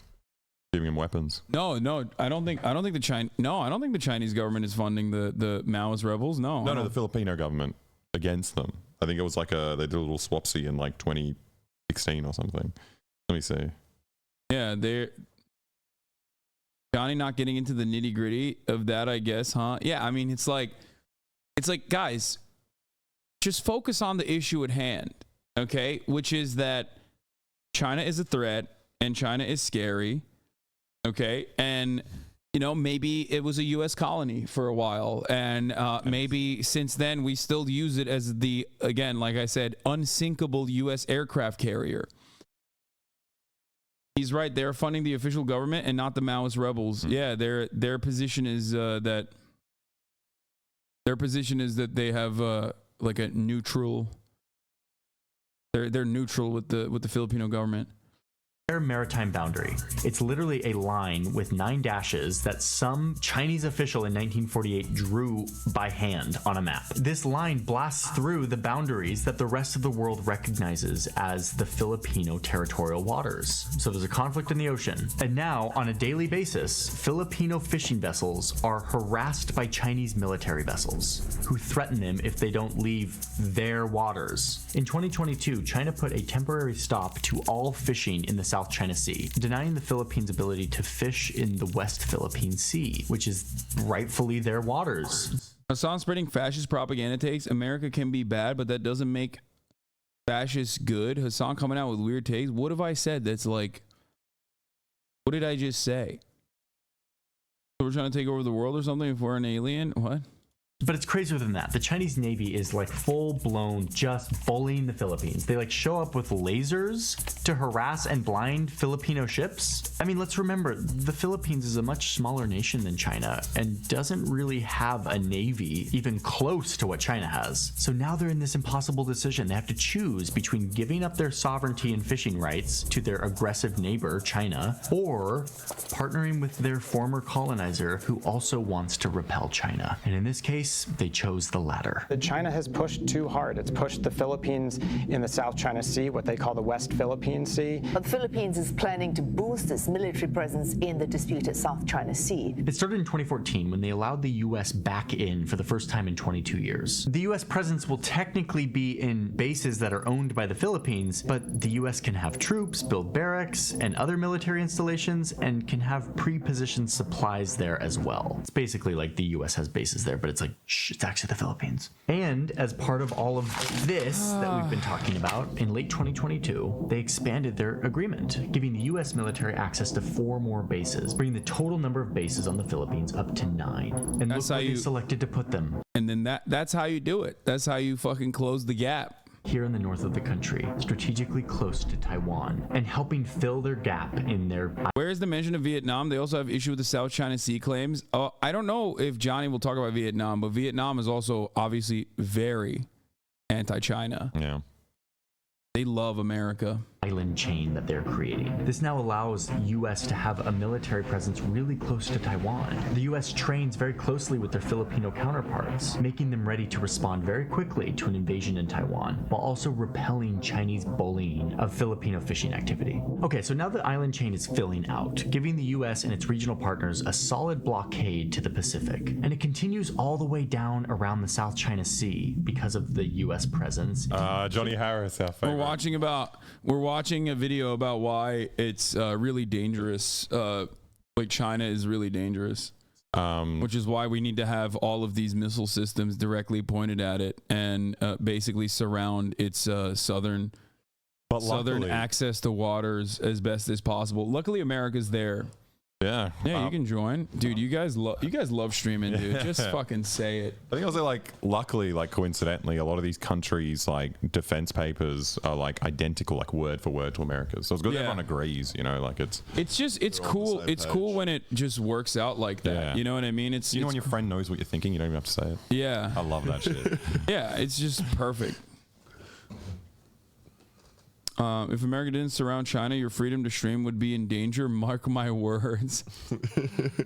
giving them weapons. No, I don't think the Chinese government is funding the Maoist rebels. No, the Filipino government against them. I think it was like they did a little swapsy in like 2016 or something. Let me see. Yeah, Johnny not getting into the nitty gritty of that, I guess, huh? Yeah, I mean, it's like, guys, just focus on the issue at hand, okay? Which is that China is a threat and China is scary, okay? And, you know, maybe it was a U.S. colony for a while. And maybe since then we still use it as the, again, like I said, unsinkable U.S. aircraft carrier. He's right. They're funding the official government and not the Maoist rebels. Yeah, their position is that they have like a neutral. They're neutral with the Filipino government. Their maritime boundary. It's literally a line with 9 dashes that some Chinese official in 1948 drew by hand on a map. This line blasts through the boundaries that the rest of the world recognizes as the Filipino territorial waters. So there's a conflict in the ocean. And now, on a daily basis, Filipino fishing vessels are harassed by Chinese military vessels who threaten them if they don't leave their waters. In 2022, China put a temporary stop to all fishing in the South China Sea, denying the Philippines' ability to fish in the West Philippine Sea, which is rightfully their waters. Hassan spreading fascist propaganda takes. America can be bad, but that doesn't make fascists good. Hassan coming out with weird takes. What have I said that's like, what did I just say? So we're trying to take over the world or something if we're an alien? What? But it's crazier than that. The Chinese Navy is like full-blown just bullying the Philippines. They like show up with lasers to harass and blind Filipino ships. I mean, let's remember, the Philippines is a much smaller nation than China and doesn't really have a navy even close to what China has. So now they're in this impossible decision. They have to choose between giving up their sovereignty and fishing rights to their aggressive neighbor, China, or partnering with their former colonizer who also wants to repel China. And in this case, choice, they chose the latter. China has pushed too hard. It's pushed the Philippines in the South China Sea, what they call the West Philippine Sea. But the Philippines is planning to boost its military presence in the disputed South China Sea. It started in 2014 when they allowed the U.S. back in for the first time in 22 years. The U.S. presence will technically be in bases that are owned by the Philippines, but the U.S. can have troops, build barracks, and other military installations, and can have pre-positioned supplies there as well. It's basically like the U.S. has bases there, but it's like, shh, it's actually the Philippines. And as part of all of this that we've been talking about, in late 2022, they expanded their agreement, giving the U.S. military access to 4 more bases, bringing the total number of bases on the Philippines up to 9. And That's look how where they selected to put them. And then that's how you do it. That's how you fucking close the gap. Here in the north of the country, strategically close to Taiwan, and helping fill their gap in their... Where's the mention of Vietnam? They also have issue with the South China Sea claims. I don't know if Johnny will talk about Vietnam, but Vietnam is also obviously very anti-China. Yeah. They love America. Island chain that they're creating. This now allows U.S. to have a military presence really close to Taiwan. The U.S. trains very closely with their Filipino counterparts, making them ready to respond very quickly to an invasion in Taiwan, while also repelling Chinese bullying of Filipino fishing activity. Okay, so now the island chain is filling out, giving the U.S. and its regional partners a solid blockade to the Pacific. And it continues all the way down around the South China Sea because of the U.S. presence. Johnny Harris, our favorite. We're watching a video about why it's really dangerous. Like China is really dangerous, which is why we need to have all of these missile systems directly pointed at it and basically surround its southern access to waters as best as possible. Luckily, America's there. Yeah. Yeah, you can join. Dude, you guys love streaming, dude. Just fucking say it. I think also, like, luckily, like, coincidentally, a lot of these countries, like, defense papers are, like, identical, like, word for word to America's. So it's good everyone agrees, you know, like, it's cool. It's cool when it just works out like that. Yeah. You know what I mean? It's when your friend knows what you're thinking, you don't even have to say it. Yeah. I love that shit. Yeah, it's just perfect. If America didn't surround China, your freedom to stream would be in danger. Mark my words.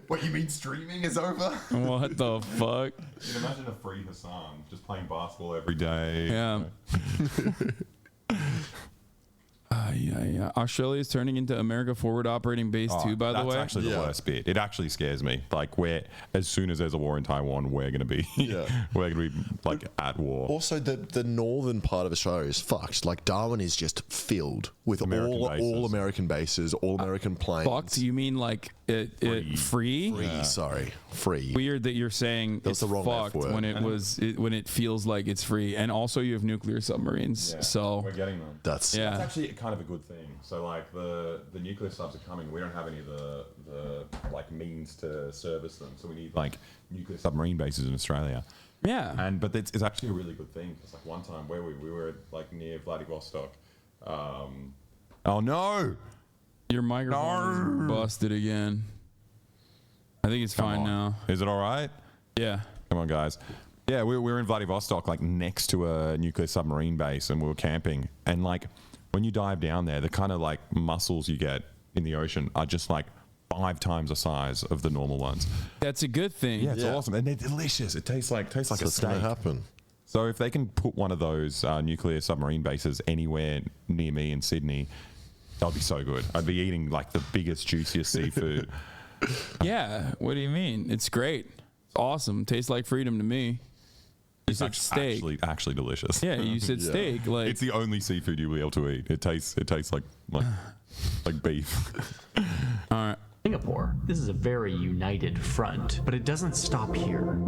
What, you mean streaming is over? What the fuck? You can imagine a free Hassan just playing basketball every day. Yeah. Yeah. Australia is turning into America Forward Operating Base too, by the way. That's actually the worst bit. It actually scares me. Like, as soon as there's a war in Taiwan, we're going to be like at war. Also, the northern part of Australia is fucked. Like, Darwin is just filled with all American bases, all American planes. Fucked? You mean like free? Free. Weird that you're saying it's the wrong fucked when when it feels like it's free. And also you have nuclear submarines. Yeah, so we're getting them. That's actually kind of a good thing. So, like, the nuclear subs are coming. We don't have any of the like means to service them. So we need like nuclear submarine bases in Australia. Yeah. But it's actually a really good thing. It's like one time where we were like near Vladivostok. Oh no! Your microphone is busted again. I think it's fine now. Is it all right? Yeah. Come on, guys. Yeah, we were in Vladivostok, like next to a nuclear submarine base, and we were camping. And like, when you dive down there, the kind of like mussels you get in the ocean are just like 5 times the size of the normal ones. That's a good thing. Yeah, it's awesome, and they're delicious. It tastes like a steak. What's going to happen? So if they can put one of those nuclear submarine bases anywhere near me in Sydney, that would be so good. I'd be eating like the biggest, juiciest seafood. Yeah. What do you mean? It's great. It's awesome. Tastes like freedom to me. You said steak. Actually delicious. Yeah, you said steak. Like, it's the only seafood you'll be able to eat. It tastes like beef. All right. Singapore. This is a very united front, but it doesn't stop here.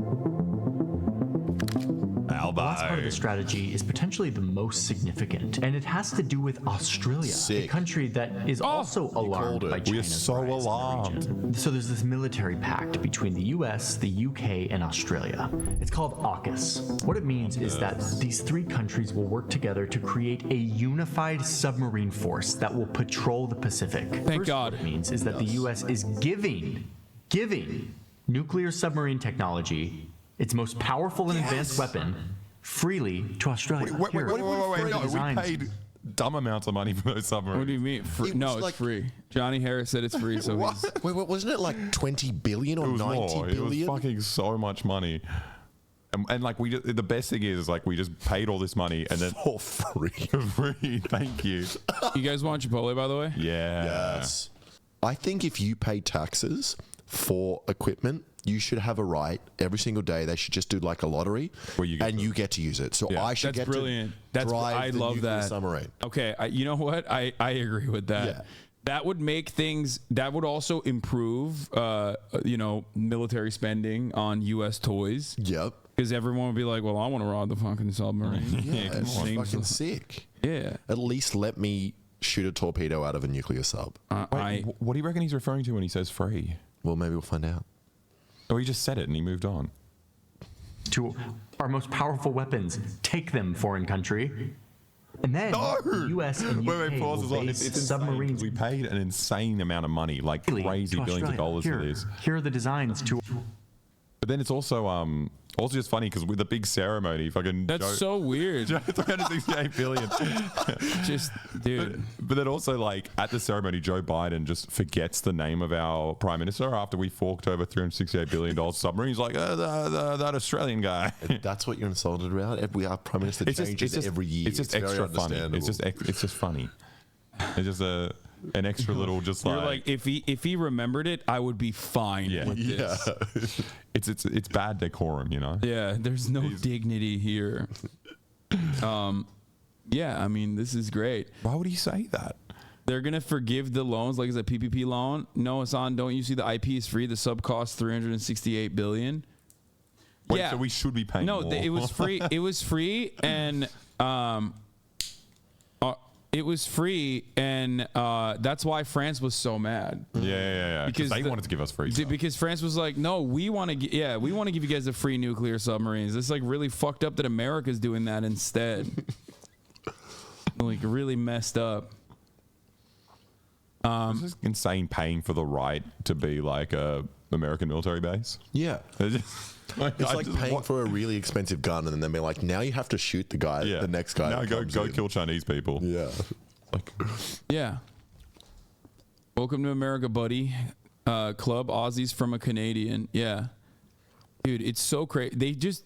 The last part of the strategy is potentially the most significant, and it has to do with Australia, a country that is also alarmed by China's We are so alarmed. So there's this military pact between the US, the UK, and Australia. It's called AUKUS. What it means is that these 3 countries will work together to create a unified submarine force that will patrol the Pacific. Thank God. What it means is that the US is giving nuclear submarine technology, its most powerful and advanced weapon, freely to Australia. Wait. No, we paid dumb amounts of money for those submarines. What do you mean? It's free. Johnny Harris said it's free. So Wait, wasn't it like 20 billion or 90 billion? It was fucking so much money. And like the best thing is like we just paid all this money and then for free. For free. Thank you. You guys want Chipotle, by the way? Yeah. Yes. I think if you pay taxes for equipment, you should have a right every single day. They should just do like a lottery, where you get to use it. So I should That's get brilliant. to drive I the love nuclear that. submarine. Okay, you know what? I agree with that. Yeah. That would make things. That would also improve, military spending on U.S. toys. Yep. Because everyone would be like, "Well, I want to ride the fucking submarine." Yeah, it's fucking sick. Yeah. At least let me shoot a torpedo out of a nuclear sub. Wait, what do you reckon he's referring to when he says free? Well, maybe we'll find out. Oh, he just said it and he moved on. To our most powerful weapons, take them, foreign country. And then the U.S. and UK will base submarines. We paid an insane amount of money, like crazy billions of dollars for this. Here are the designs to. But then it's also just funny because with the big ceremony, fucking so weird. 368 billion. Just dude. But then also like at the ceremony, Joe Biden just forgets the name of our prime minister after we forked over $368 billion submarine. He's like that Australian guy. That's what you're insulted about. Our prime minister changes every year. It's just extra funny. It's just funny. It's just an extra little just You're like if he remembered it, I would be fine with this. It's bad decorum, you know. Yeah, there's no dignity here. Yeah, I mean this is great. Why would he say that? They're gonna forgive the loans, like it's a PPP loan. No, Hassan, don't you see the IP is free? The sub costs $368 billion. Wait, so we should be paying more. It was free. It was free, and it was free, and that's why France was so mad. Yeah. Because they wanted to give us free stuff. Because France was like, no, we want to give you guys the free nuclear submarines. It's like really fucked up that America's doing that instead. Like really messed up. It's just insane paying for the right to be like a American military base. Yeah. It's like paying for a really expensive gun and then being like, now you have to shoot the guy, the next guy. Now go kill Chinese people. Yeah. Yeah. Welcome to America, buddy. Club Aussies from a Canadian. Yeah. Dude, it's so crazy.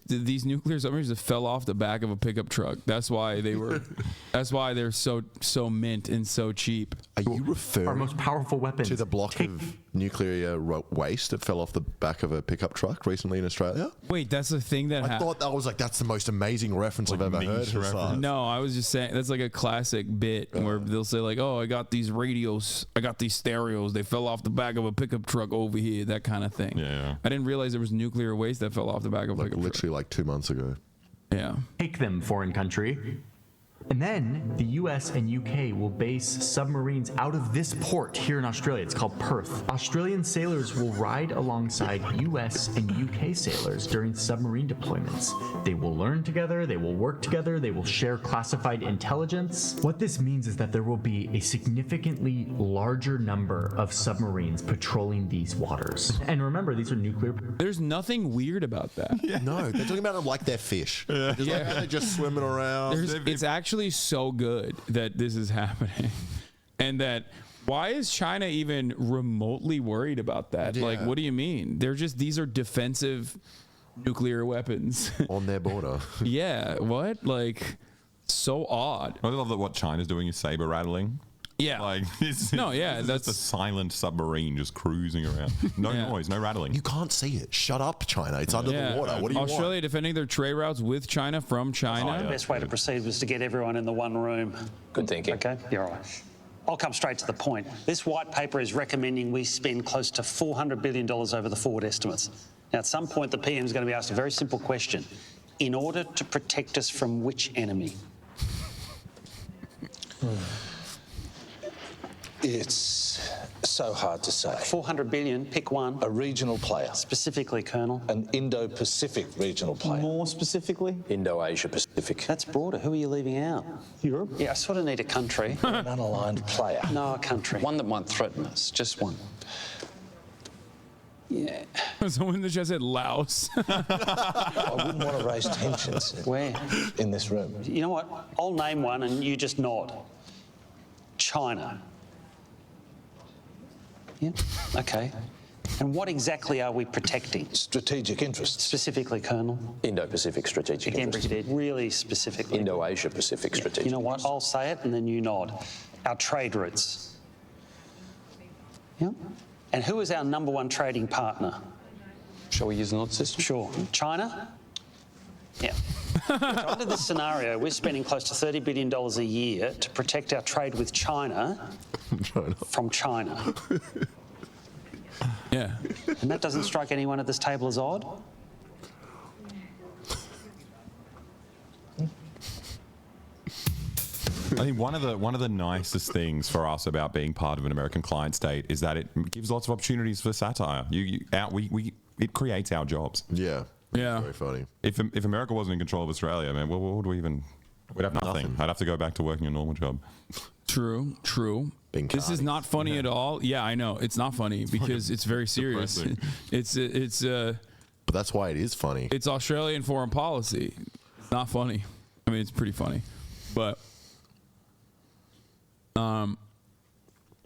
These nuclear submarines just fell off the back of a pickup truck. That's why they're so mint and so cheap. Are you referring our most powerful weapons to the block of nuclear waste that fell off the back of a pickup truck recently in Australia? Wait, that's the thing that I thought that was like, that's the most amazing reference I've ever heard. No, I was just saying that's like a classic bit where they'll say like, oh, I got these radios, I got these stereos, they fell off the back of a pickup truck over here, that kind of thing. Yeah. I didn't realize there was nuclear waste that fell off the back of a pickup truck. Literally like 2 months ago. Yeah. Take them, foreign country. And then the US and UK will base submarines out of this port here in Australia. It's called Perth. Australian sailors will ride alongside US and UK sailors during submarine deployments. They will learn together, they will work together, they will share classified intelligence. What this means is that there will be a significantly larger number of submarines patrolling these waters. And remember, these are nuclear. There's nothing weird about that. Yeah. No, they're talking about them like they're fish. Like they're just swimming around. It's actually so good that this is happening, and that why is China even remotely worried about that? Yeah. Like, what do you mean? These are defensive nuclear weapons on their border. Yeah, what? Like, so odd. I love that what China's doing is saber rattling. Yeah. Like, that's just a silent submarine just cruising around. No noise, no rattling. You can't see it. Shut up, China. It's under the water. What do you Australia want? defending their trade routes with China from China. The best way to proceed was to get everyone in the one room. Good thinking. Okay, you're all right. I'll come straight to the point. This white paper is recommending we spend close to $400 billion over the forward estimates. Now, at some point, the PM is going to be asked a very simple question. In order to protect us from which enemy? It's so hard to say. 400 billion, pick one. A regional player. Specifically, Colonel. An Indo-Pacific regional player. More specifically? Indo-Asia Pacific. That's broader. Who are you leaving out? Europe? Yeah, I sort of need a country. An unaligned player. No, a country. One that might threaten us. Just one. Yeah. Someone in the chat said Laos. I wouldn't want to raise tensions. Where? In this room. You know what? I'll name one and you just nod. China. Yeah, okay. And what exactly are we protecting? Strategic interests. Specifically, Colonel? Indo-Pacific strategic Again, interests. Brigadier, really specifically. Indo-Asia Pacific strategic You know what? interests. I'll say it and then you nod. Our trade routes. Yeah. And who is our number one trading partner? Shall we use the nod system? Sure. China? Yeah. Under this scenario, we're spending close to $30 billion a year to protect our trade with China from China. Yeah. And that doesn't strike anyone at this table as odd? I think one of the nicest things for us about being part of an American client state is that it gives lots of opportunities for satire. It creates our jobs. Yeah. Yeah. Very funny. If America wasn't in control of Australia, man, what would we even? We'd have nothing. I'd have to go back to working a normal job. True. This is not funny at all. Yeah, I know it's not funny because it's very serious. It's But that's why it is funny. It's Australian foreign policy. It's not funny. I mean, it's pretty funny, but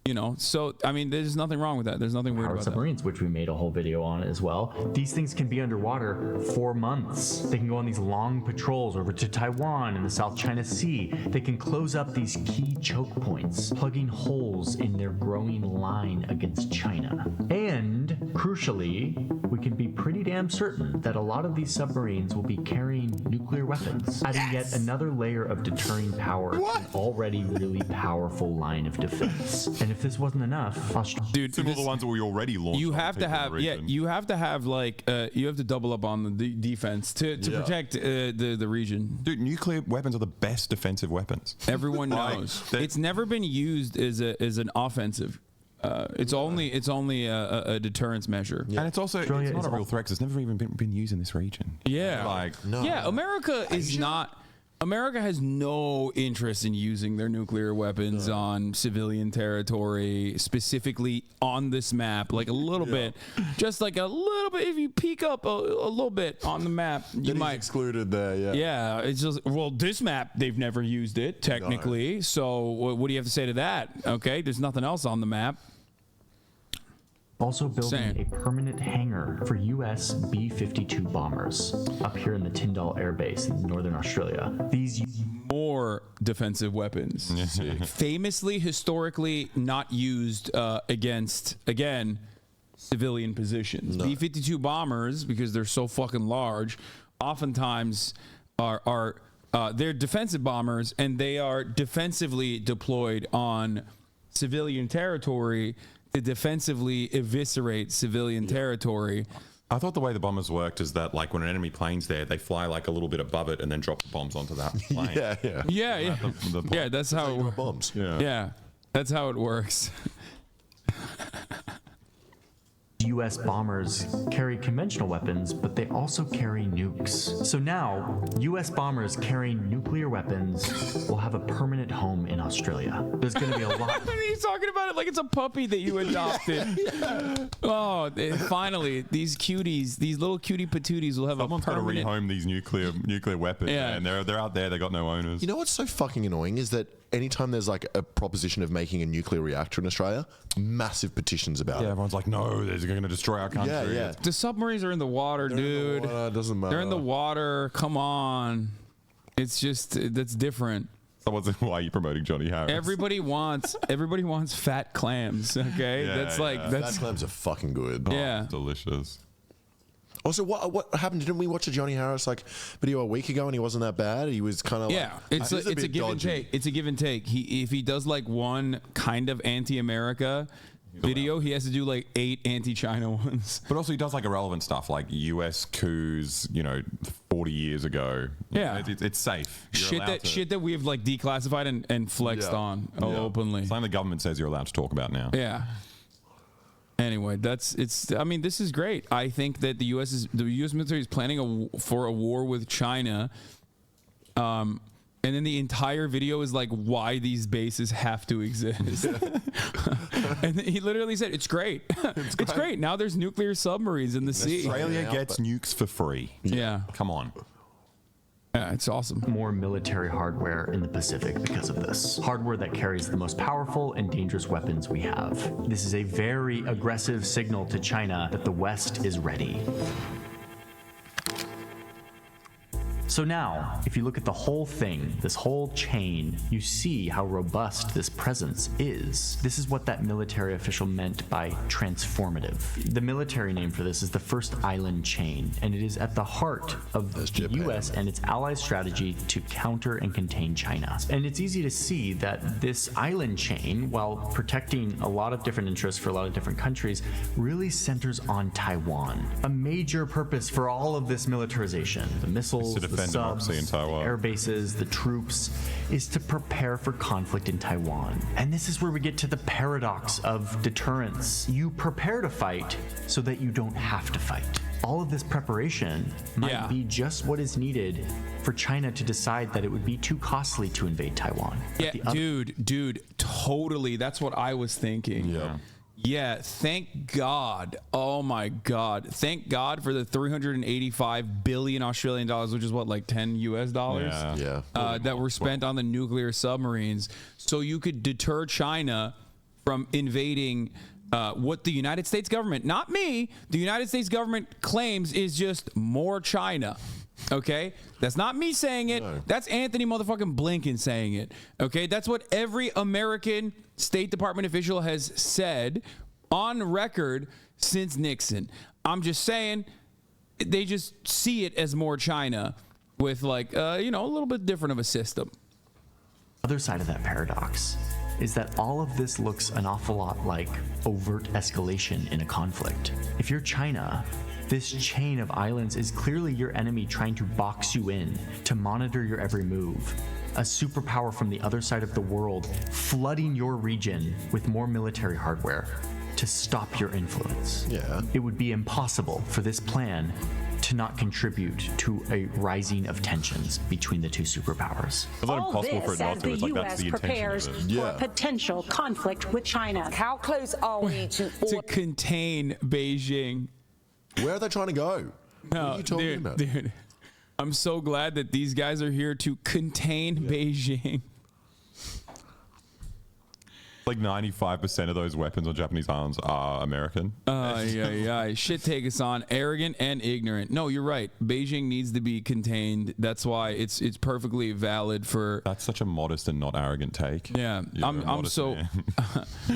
you know, so I mean, there's nothing wrong with that. There's nothing weird Powered about submarines, which we made a whole video on as well. These things can be underwater for months. They can go on these long patrols over to Taiwan and the South China Sea. They can close up these key choke points, plugging holes in their growing line against China. And crucially, we can be pretty damn certain that a lot of these submarines will be carrying nuclear weapons, adding yet another layer of deterring power to an already really powerful line of defense. And if this wasn't enough, Dude, some of the ones that we already launched. You have to have, you have to have like, you have to double up on the defense to protect the region. Dude, nuclear weapons are the best defensive weapons. Everyone knows. It's never been used as an offensive. It's only a deterrence measure. And it's also it's not a real threat because it's never even been used in this region. Yeah. Yeah, America is not. America has no interest in using their nuclear weapons on civilian territory, specifically on this map, like a little bit, just like a little bit. If you peek up a little bit on the map, you might excluded there. Yeah. Yeah, it's just this map they've never used it technically. So what do you have to say to that? Okay, there's nothing else on the map. Also building a permanent hangar for US B-52 bombers up here in the Tyndall Air Base in northern Australia. These more defensive weapons, famously, historically not used against, again, civilian positions. B-52 bombers, because they're so fucking large, oftentimes are they're defensive bombers, and they are defensively deployed on civilian territory to defensively eviscerate civilian territory. I thought the way the bombers worked is that, like, when an enemy plane's there, they fly like a little bit above it and then drop the bombs onto that plane. Yeah, that's how it works. Bombs. Yeah, that's how it works. US bombers carry conventional weapons, but they also carry nukes. So now, US bombers carrying nuclear weapons will have a permanent home in Australia. There's going to be a lot. He's talking about it like it's a puppy that you adopted. Oh, finally, these cuties, these little cutie patooties will have Someone's a permanent. got to rehome these nuclear weapons. Yeah. And they're out there. They got no owners. You know what's so fucking annoying is that anytime there's like a proposition of making a nuclear reactor in Australia, massive petitions about it. Everyone's like, no, they're going to destroy our country. Yeah. The submarines are in the water, dude. In the water, doesn't matter. They're in the water. Come on. It's just, that's different. Someone's like, why are you promoting Johnny Harris? Everybody wants fat clams. Okay, Fat clams are fucking good. Yeah, delicious. Also, what happened? Didn't we watch a Johnny Harris video a week ago and he wasn't that bad? He was kind of it's a give and take. It's a give and take. If he does like one kind of anti-America video, he has to do like 8 anti-China ones. But also he does like irrelevant stuff like US coups, 40 years ago. Yeah, it's safe. Shit that we've like declassified and flexed on openly. Something the government says you're allowed to talk about now. Yeah. Anyway, I mean, this is great. I think that the U.S. military is planning for a war with China. And then the entire video is like why these bases have to exist. And he literally said, it's great. It's great. Now there's nuclear submarines in the sea. Australia gets nukes for free. Yeah. Come on. Yeah, it's awesome. More military hardware in the Pacific because of this. Hardware that carries the most powerful and dangerous weapons we have. This is a very aggressive signal to China that the West is ready. So now, if you look at the whole thing, this whole chain, you see how robust this presence is. This is what that military official meant by transformative. The military name for this is the First Island Chain, and it is at the heart of the US and its allies' strategy to counter and contain China. And it's easy to see that this island chain, while protecting a lot of different interests for a lot of different countries, really centers on Taiwan. A major purpose for all of this militarization, the missiles, the subs, in Taiwan. air bases, the troops, is to prepare for conflict in Taiwan. And this is where we get to the paradox of deterrence. You prepare to fight so that you don't have to fight. All of this preparation might be just what is needed for China to decide that it would be too costly to invade Taiwan. Yeah, dude, totally. That's what I was thinking. Yeah, thank God. Oh my God. Thank God for the 385 billion Australian dollars, which is what, like 10 US dollars? Yeah. That were spent on the nuclear submarines. So you could deter China from invading what the United States government, not me, the United States government claims is just more China. Okay, that's not me saying it. No. That's Anthony motherfucking Blinken saying it. Okay, that's what every American State Department official has said on record since Nixon. I'm just saying they just see it as more China with like, a little bit different of a system. Other side of that paradox is that all of this looks an awful lot like overt escalation in a conflict. If you're China, this chain of islands is clearly your enemy trying to box you in, to monitor your every move. A superpower from the other side of the world flooding your region with more military hardware to stop your influence. Yeah. It would be impossible for this plan to not contribute to a rising of tensions between the two superpowers. All this as the U.S. prepares for a potential conflict with China. How close are we to contain Beijing? Where are they trying to go? No, what are you talking about? Dude, I'm so glad that these guys are here to contain Beijing. Like 95% of those weapons on Japanese islands are American. Shit take us on, arrogant and ignorant. No, you're right. Beijing needs to be contained. That's why it's perfectly valid for. That's such a modest and not arrogant take. Yeah, I'm so.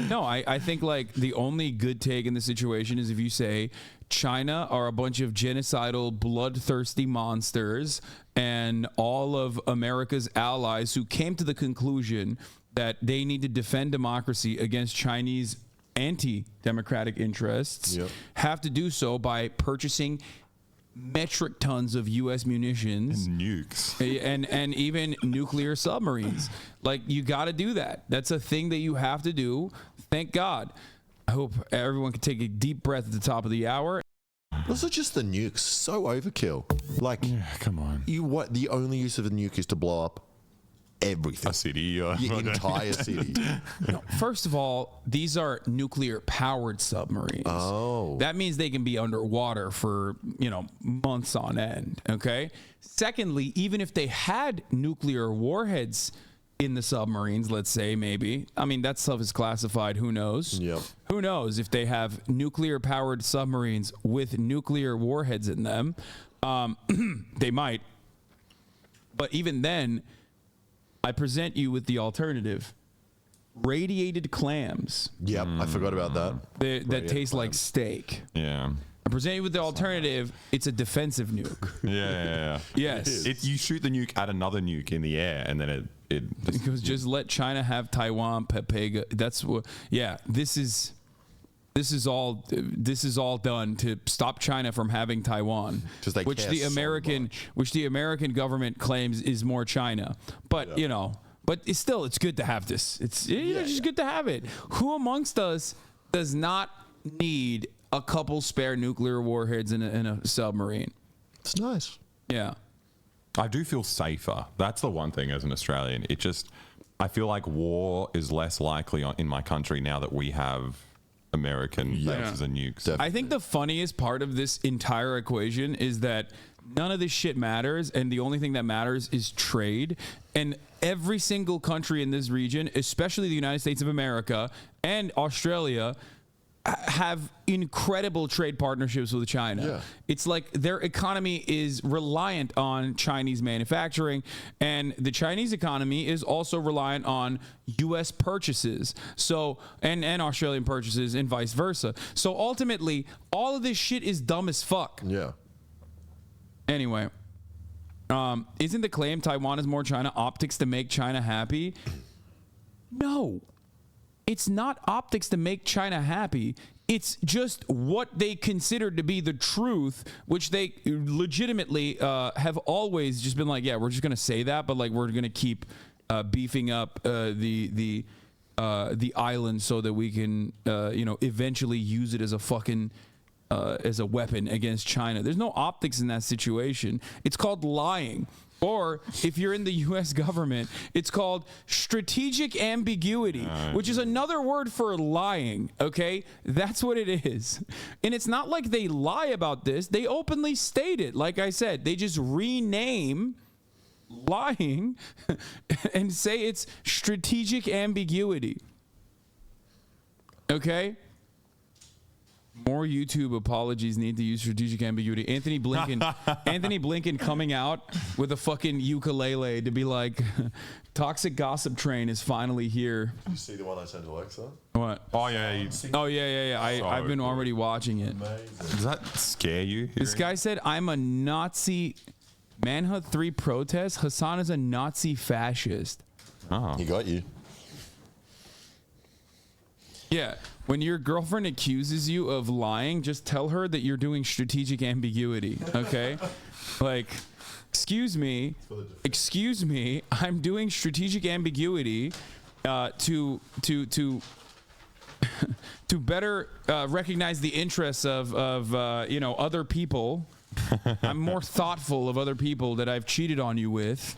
No, I think like the only good take in the situation is if you say China are a bunch of genocidal, bloodthirsty monsters, and all of America's allies who came to the conclusion that they need to defend democracy against Chinese anti-democratic interests have to do so by purchasing metric tons of U.S. munitions and nukes and even nuclear submarines. Like, you got to do that. That's a thing that you have to do. Thank God. I hope everyone can take a deep breath at the top of the hour. Also, just the nukes, so overkill. Like, come on. The only use of a nuke is to blow up everything. A city. The entire city. No, first of all, these are nuclear powered submarines. Oh. That means they can be underwater for, months on end. Okay. Secondly, even if they had nuclear warheads in the submarines, let's say, maybe, I mean, that stuff is classified. Who knows? Yep. Who knows if they have nuclear powered submarines with nuclear warheads in them? They might. But even then, I present you with the alternative: radiated clams. Yep, I forgot about that. That taste like steak. Yeah. I present you with the alternative. It's a defensive nuke. Yeah. Yes. You shoot the nuke at another nuke in the air, and then it because just let China have Taiwan, Papega. That's what. Yeah. This is all done to stop China from having Taiwan, which the American government claims is more China. But but it's good to have this. It's just good to have it. Who amongst us does not need a couple spare nuclear warheads in a submarine? It's nice. Yeah. I do feel safer. That's the one thing as an Australian. I feel like war is less likely in my country now that we have American bases and nukes. I think the funniest part of this entire equation is that none of this shit matters, and the only thing that matters is trade. And every single country in this region, especially the United States of America and Australia, have incredible trade partnerships with China. Yeah. It's like their economy is reliant on Chinese manufacturing, and the Chinese economy is also reliant on U.S. purchases, so and Australian purchases, and vice versa. So ultimately, all of this shit is dumb as fuck. Yeah. Anyway, isn't the claim Taiwan is more China optics to make China happy? No. It's not optics to make China happy. It's just what they consider to be the truth, which they legitimately have always just been like, yeah, we're just going to say that, but like we're going to keep beefing up the island so that we can, eventually use it as a fucking as a weapon against China. There's no optics in that situation. It's called lying. Or if you're in the U.S. government, it's called strategic ambiguity, which is another word for lying, okay? That's what it is. And it's not like they lie about this. They openly state it. Like I said, they just rename lying and say it's strategic ambiguity. Okay? More YouTube apologies need to use strategic ambiguity. Anthony Blinken coming out with a fucking ukulele to be like, toxic gossip train is finally here. Did you see the one I sent Alexa? What? Oh yeah. I've been already watching it. Does that scare you? This guy said, I'm a Nazi. Manhunt 3 protest. Hassan is a Nazi fascist. Oh. He got you. Yeah. When your girlfriend accuses you of lying, just tell her that you're doing strategic ambiguity, okay? Like, excuse me, I'm doing strategic ambiguity to better recognize the interests of other people. I'm more thoughtful of other people that I've cheated on you with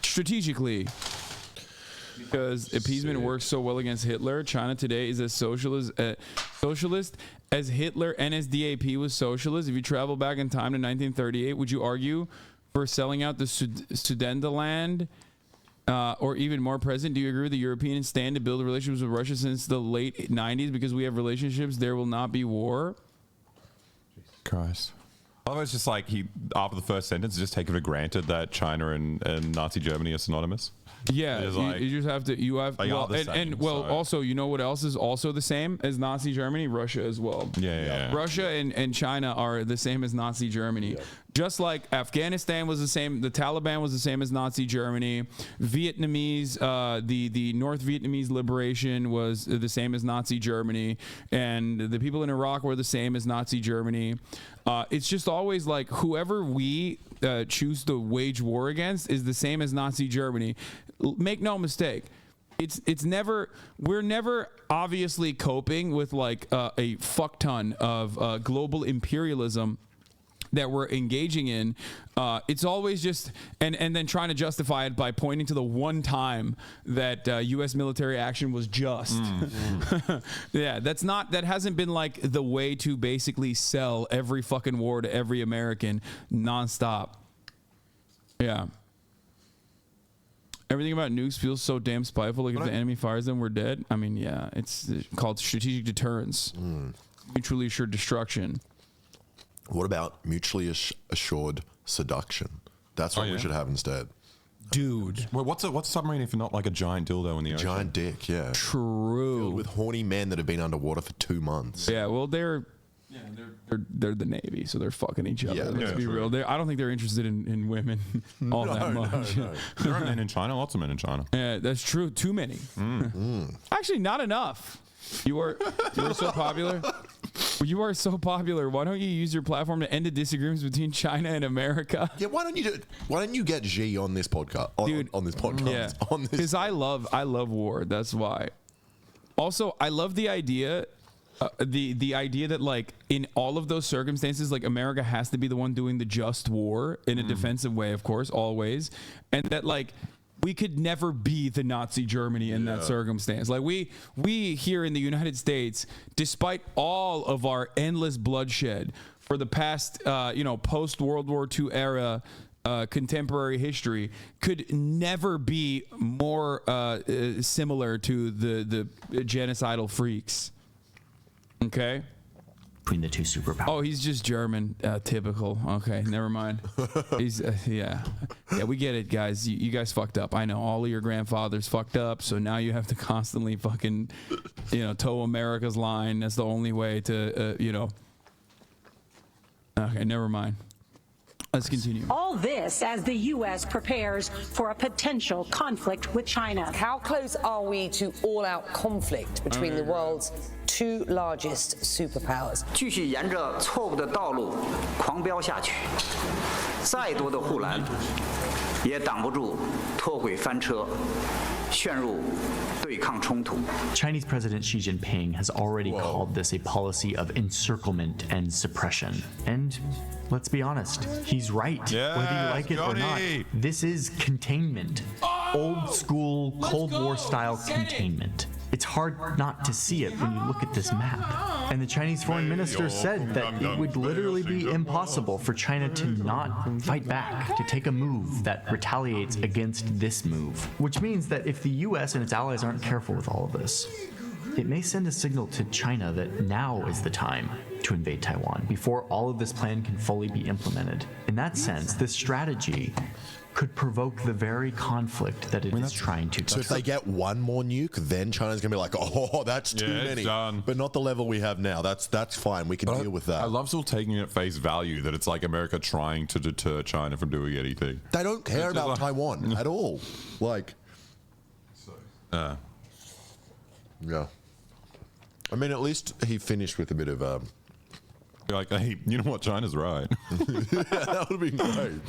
strategically. Because appeasement works so well against Hitler. China today is as socialist as Hitler NSDAP was socialist. If you travel back in time to 1938, would you argue for selling out the Sudetenland? Or even more present, do you agree with the Europeans stand to build relationships with Russia since the late 90s? Because we have relationships, there will not be war. Christ. Well, it's just like after the first sentence, just take it for granted that China and Nazi Germany are synonymous. Yeah, you just have to. Also, you know what else is also the same as Nazi Germany? Russia as well. Yeah. Russia and China are the same as Nazi Germany. Yeah. Just like Afghanistan was the same, the Taliban was the same as Nazi Germany. Vietnamese, the North Vietnamese liberation was the same as Nazi Germany, and the people in Iraq were the same as Nazi Germany. It's just always like whoever we choose to wage war against is the same as Nazi Germany. Make no mistake. We're never obviously coping with like a fuck ton of global imperialism that we're engaging in. It's always just and then trying to justify it by pointing to the one time that U.S. military action was just. Yeah, that hasn't been like the way to basically sell every fucking war to every American nonstop. Yeah. Everything about nukes feels so damn spiteful. Like if the enemy fires them, we're dead. I mean, yeah, it's called strategic deterrence, mutually assured destruction. What about mutually assured seduction? That's what we should have instead. Dude. Well, what's a submarine if not like a giant dildo in the ocean? Giant dick, yeah. True. Filled with horny men that have been underwater for 2 months. Yeah, well, they're the Navy, so they're fucking each other. Yeah, let's be real. I don't think they're interested in women all that much. No. There are men in China, lots of men in China. Yeah, that's true. Too many. Actually, not enough. You are so popular. You are so popular. Why don't you use your platform to end the disagreements between China and America? Yeah, why don't you get Xi on this podcast? On this podcast. Yeah, because I love war. That's why. Also, I love the idea. The idea that like in all of those circumstances, like America has to be the one doing the just war in a defensive way, of course, always, and that like we could never be the Nazi Germany in that circumstance. Like we here in the United States, despite all of our endless bloodshed, for the past, post World War II era contemporary history could never be more similar to the genocidal freaks. Okay. Between the two superpowers. Oh, he's just German. Typical. Okay, never mind. He's yeah, we get it, guys. You guys fucked up. I know all of your grandfathers fucked up, so now you have to constantly fucking, toe America's line. That's the only way to, Okay, never mind. Let's continue. All this as the U.S. prepares for a potential conflict with China. How close are we to all-out conflict between the world's two largest superpowers? 继续沿着错误的道路狂飙下去，再多的护栏也挡不住脱轨翻车，陷入对抗冲突。 Chinese President Xi Jinping has already called this a policy of encirclement and suppression. And let's be honest, he's right. Whether you like it or not, this is containment. Old school Cold War style containment. It's hard not to see it when you look at this map. And the Chinese foreign minister said that it would literally be impossible for China to not fight back, to take a move that retaliates against this move. Which means that if the US and its allies aren't careful with all of this, it may send a signal to China that now is the time to invade Taiwan, before all of this plan can fully be implemented. In that sense, this strategy could provoke the very conflict that it is trying to. So if they get one more nuke, then China's gonna be like, oh, that's too many. Done. But not the level we have now. That's fine. We can deal with that. I love still taking it at face value that it's like America trying to deter China from doing anything. They don't care about Taiwan at all. Like, yeah. I mean, at least he finished with a bit of like, hey, you know what? China's right. Yeah, that would be great.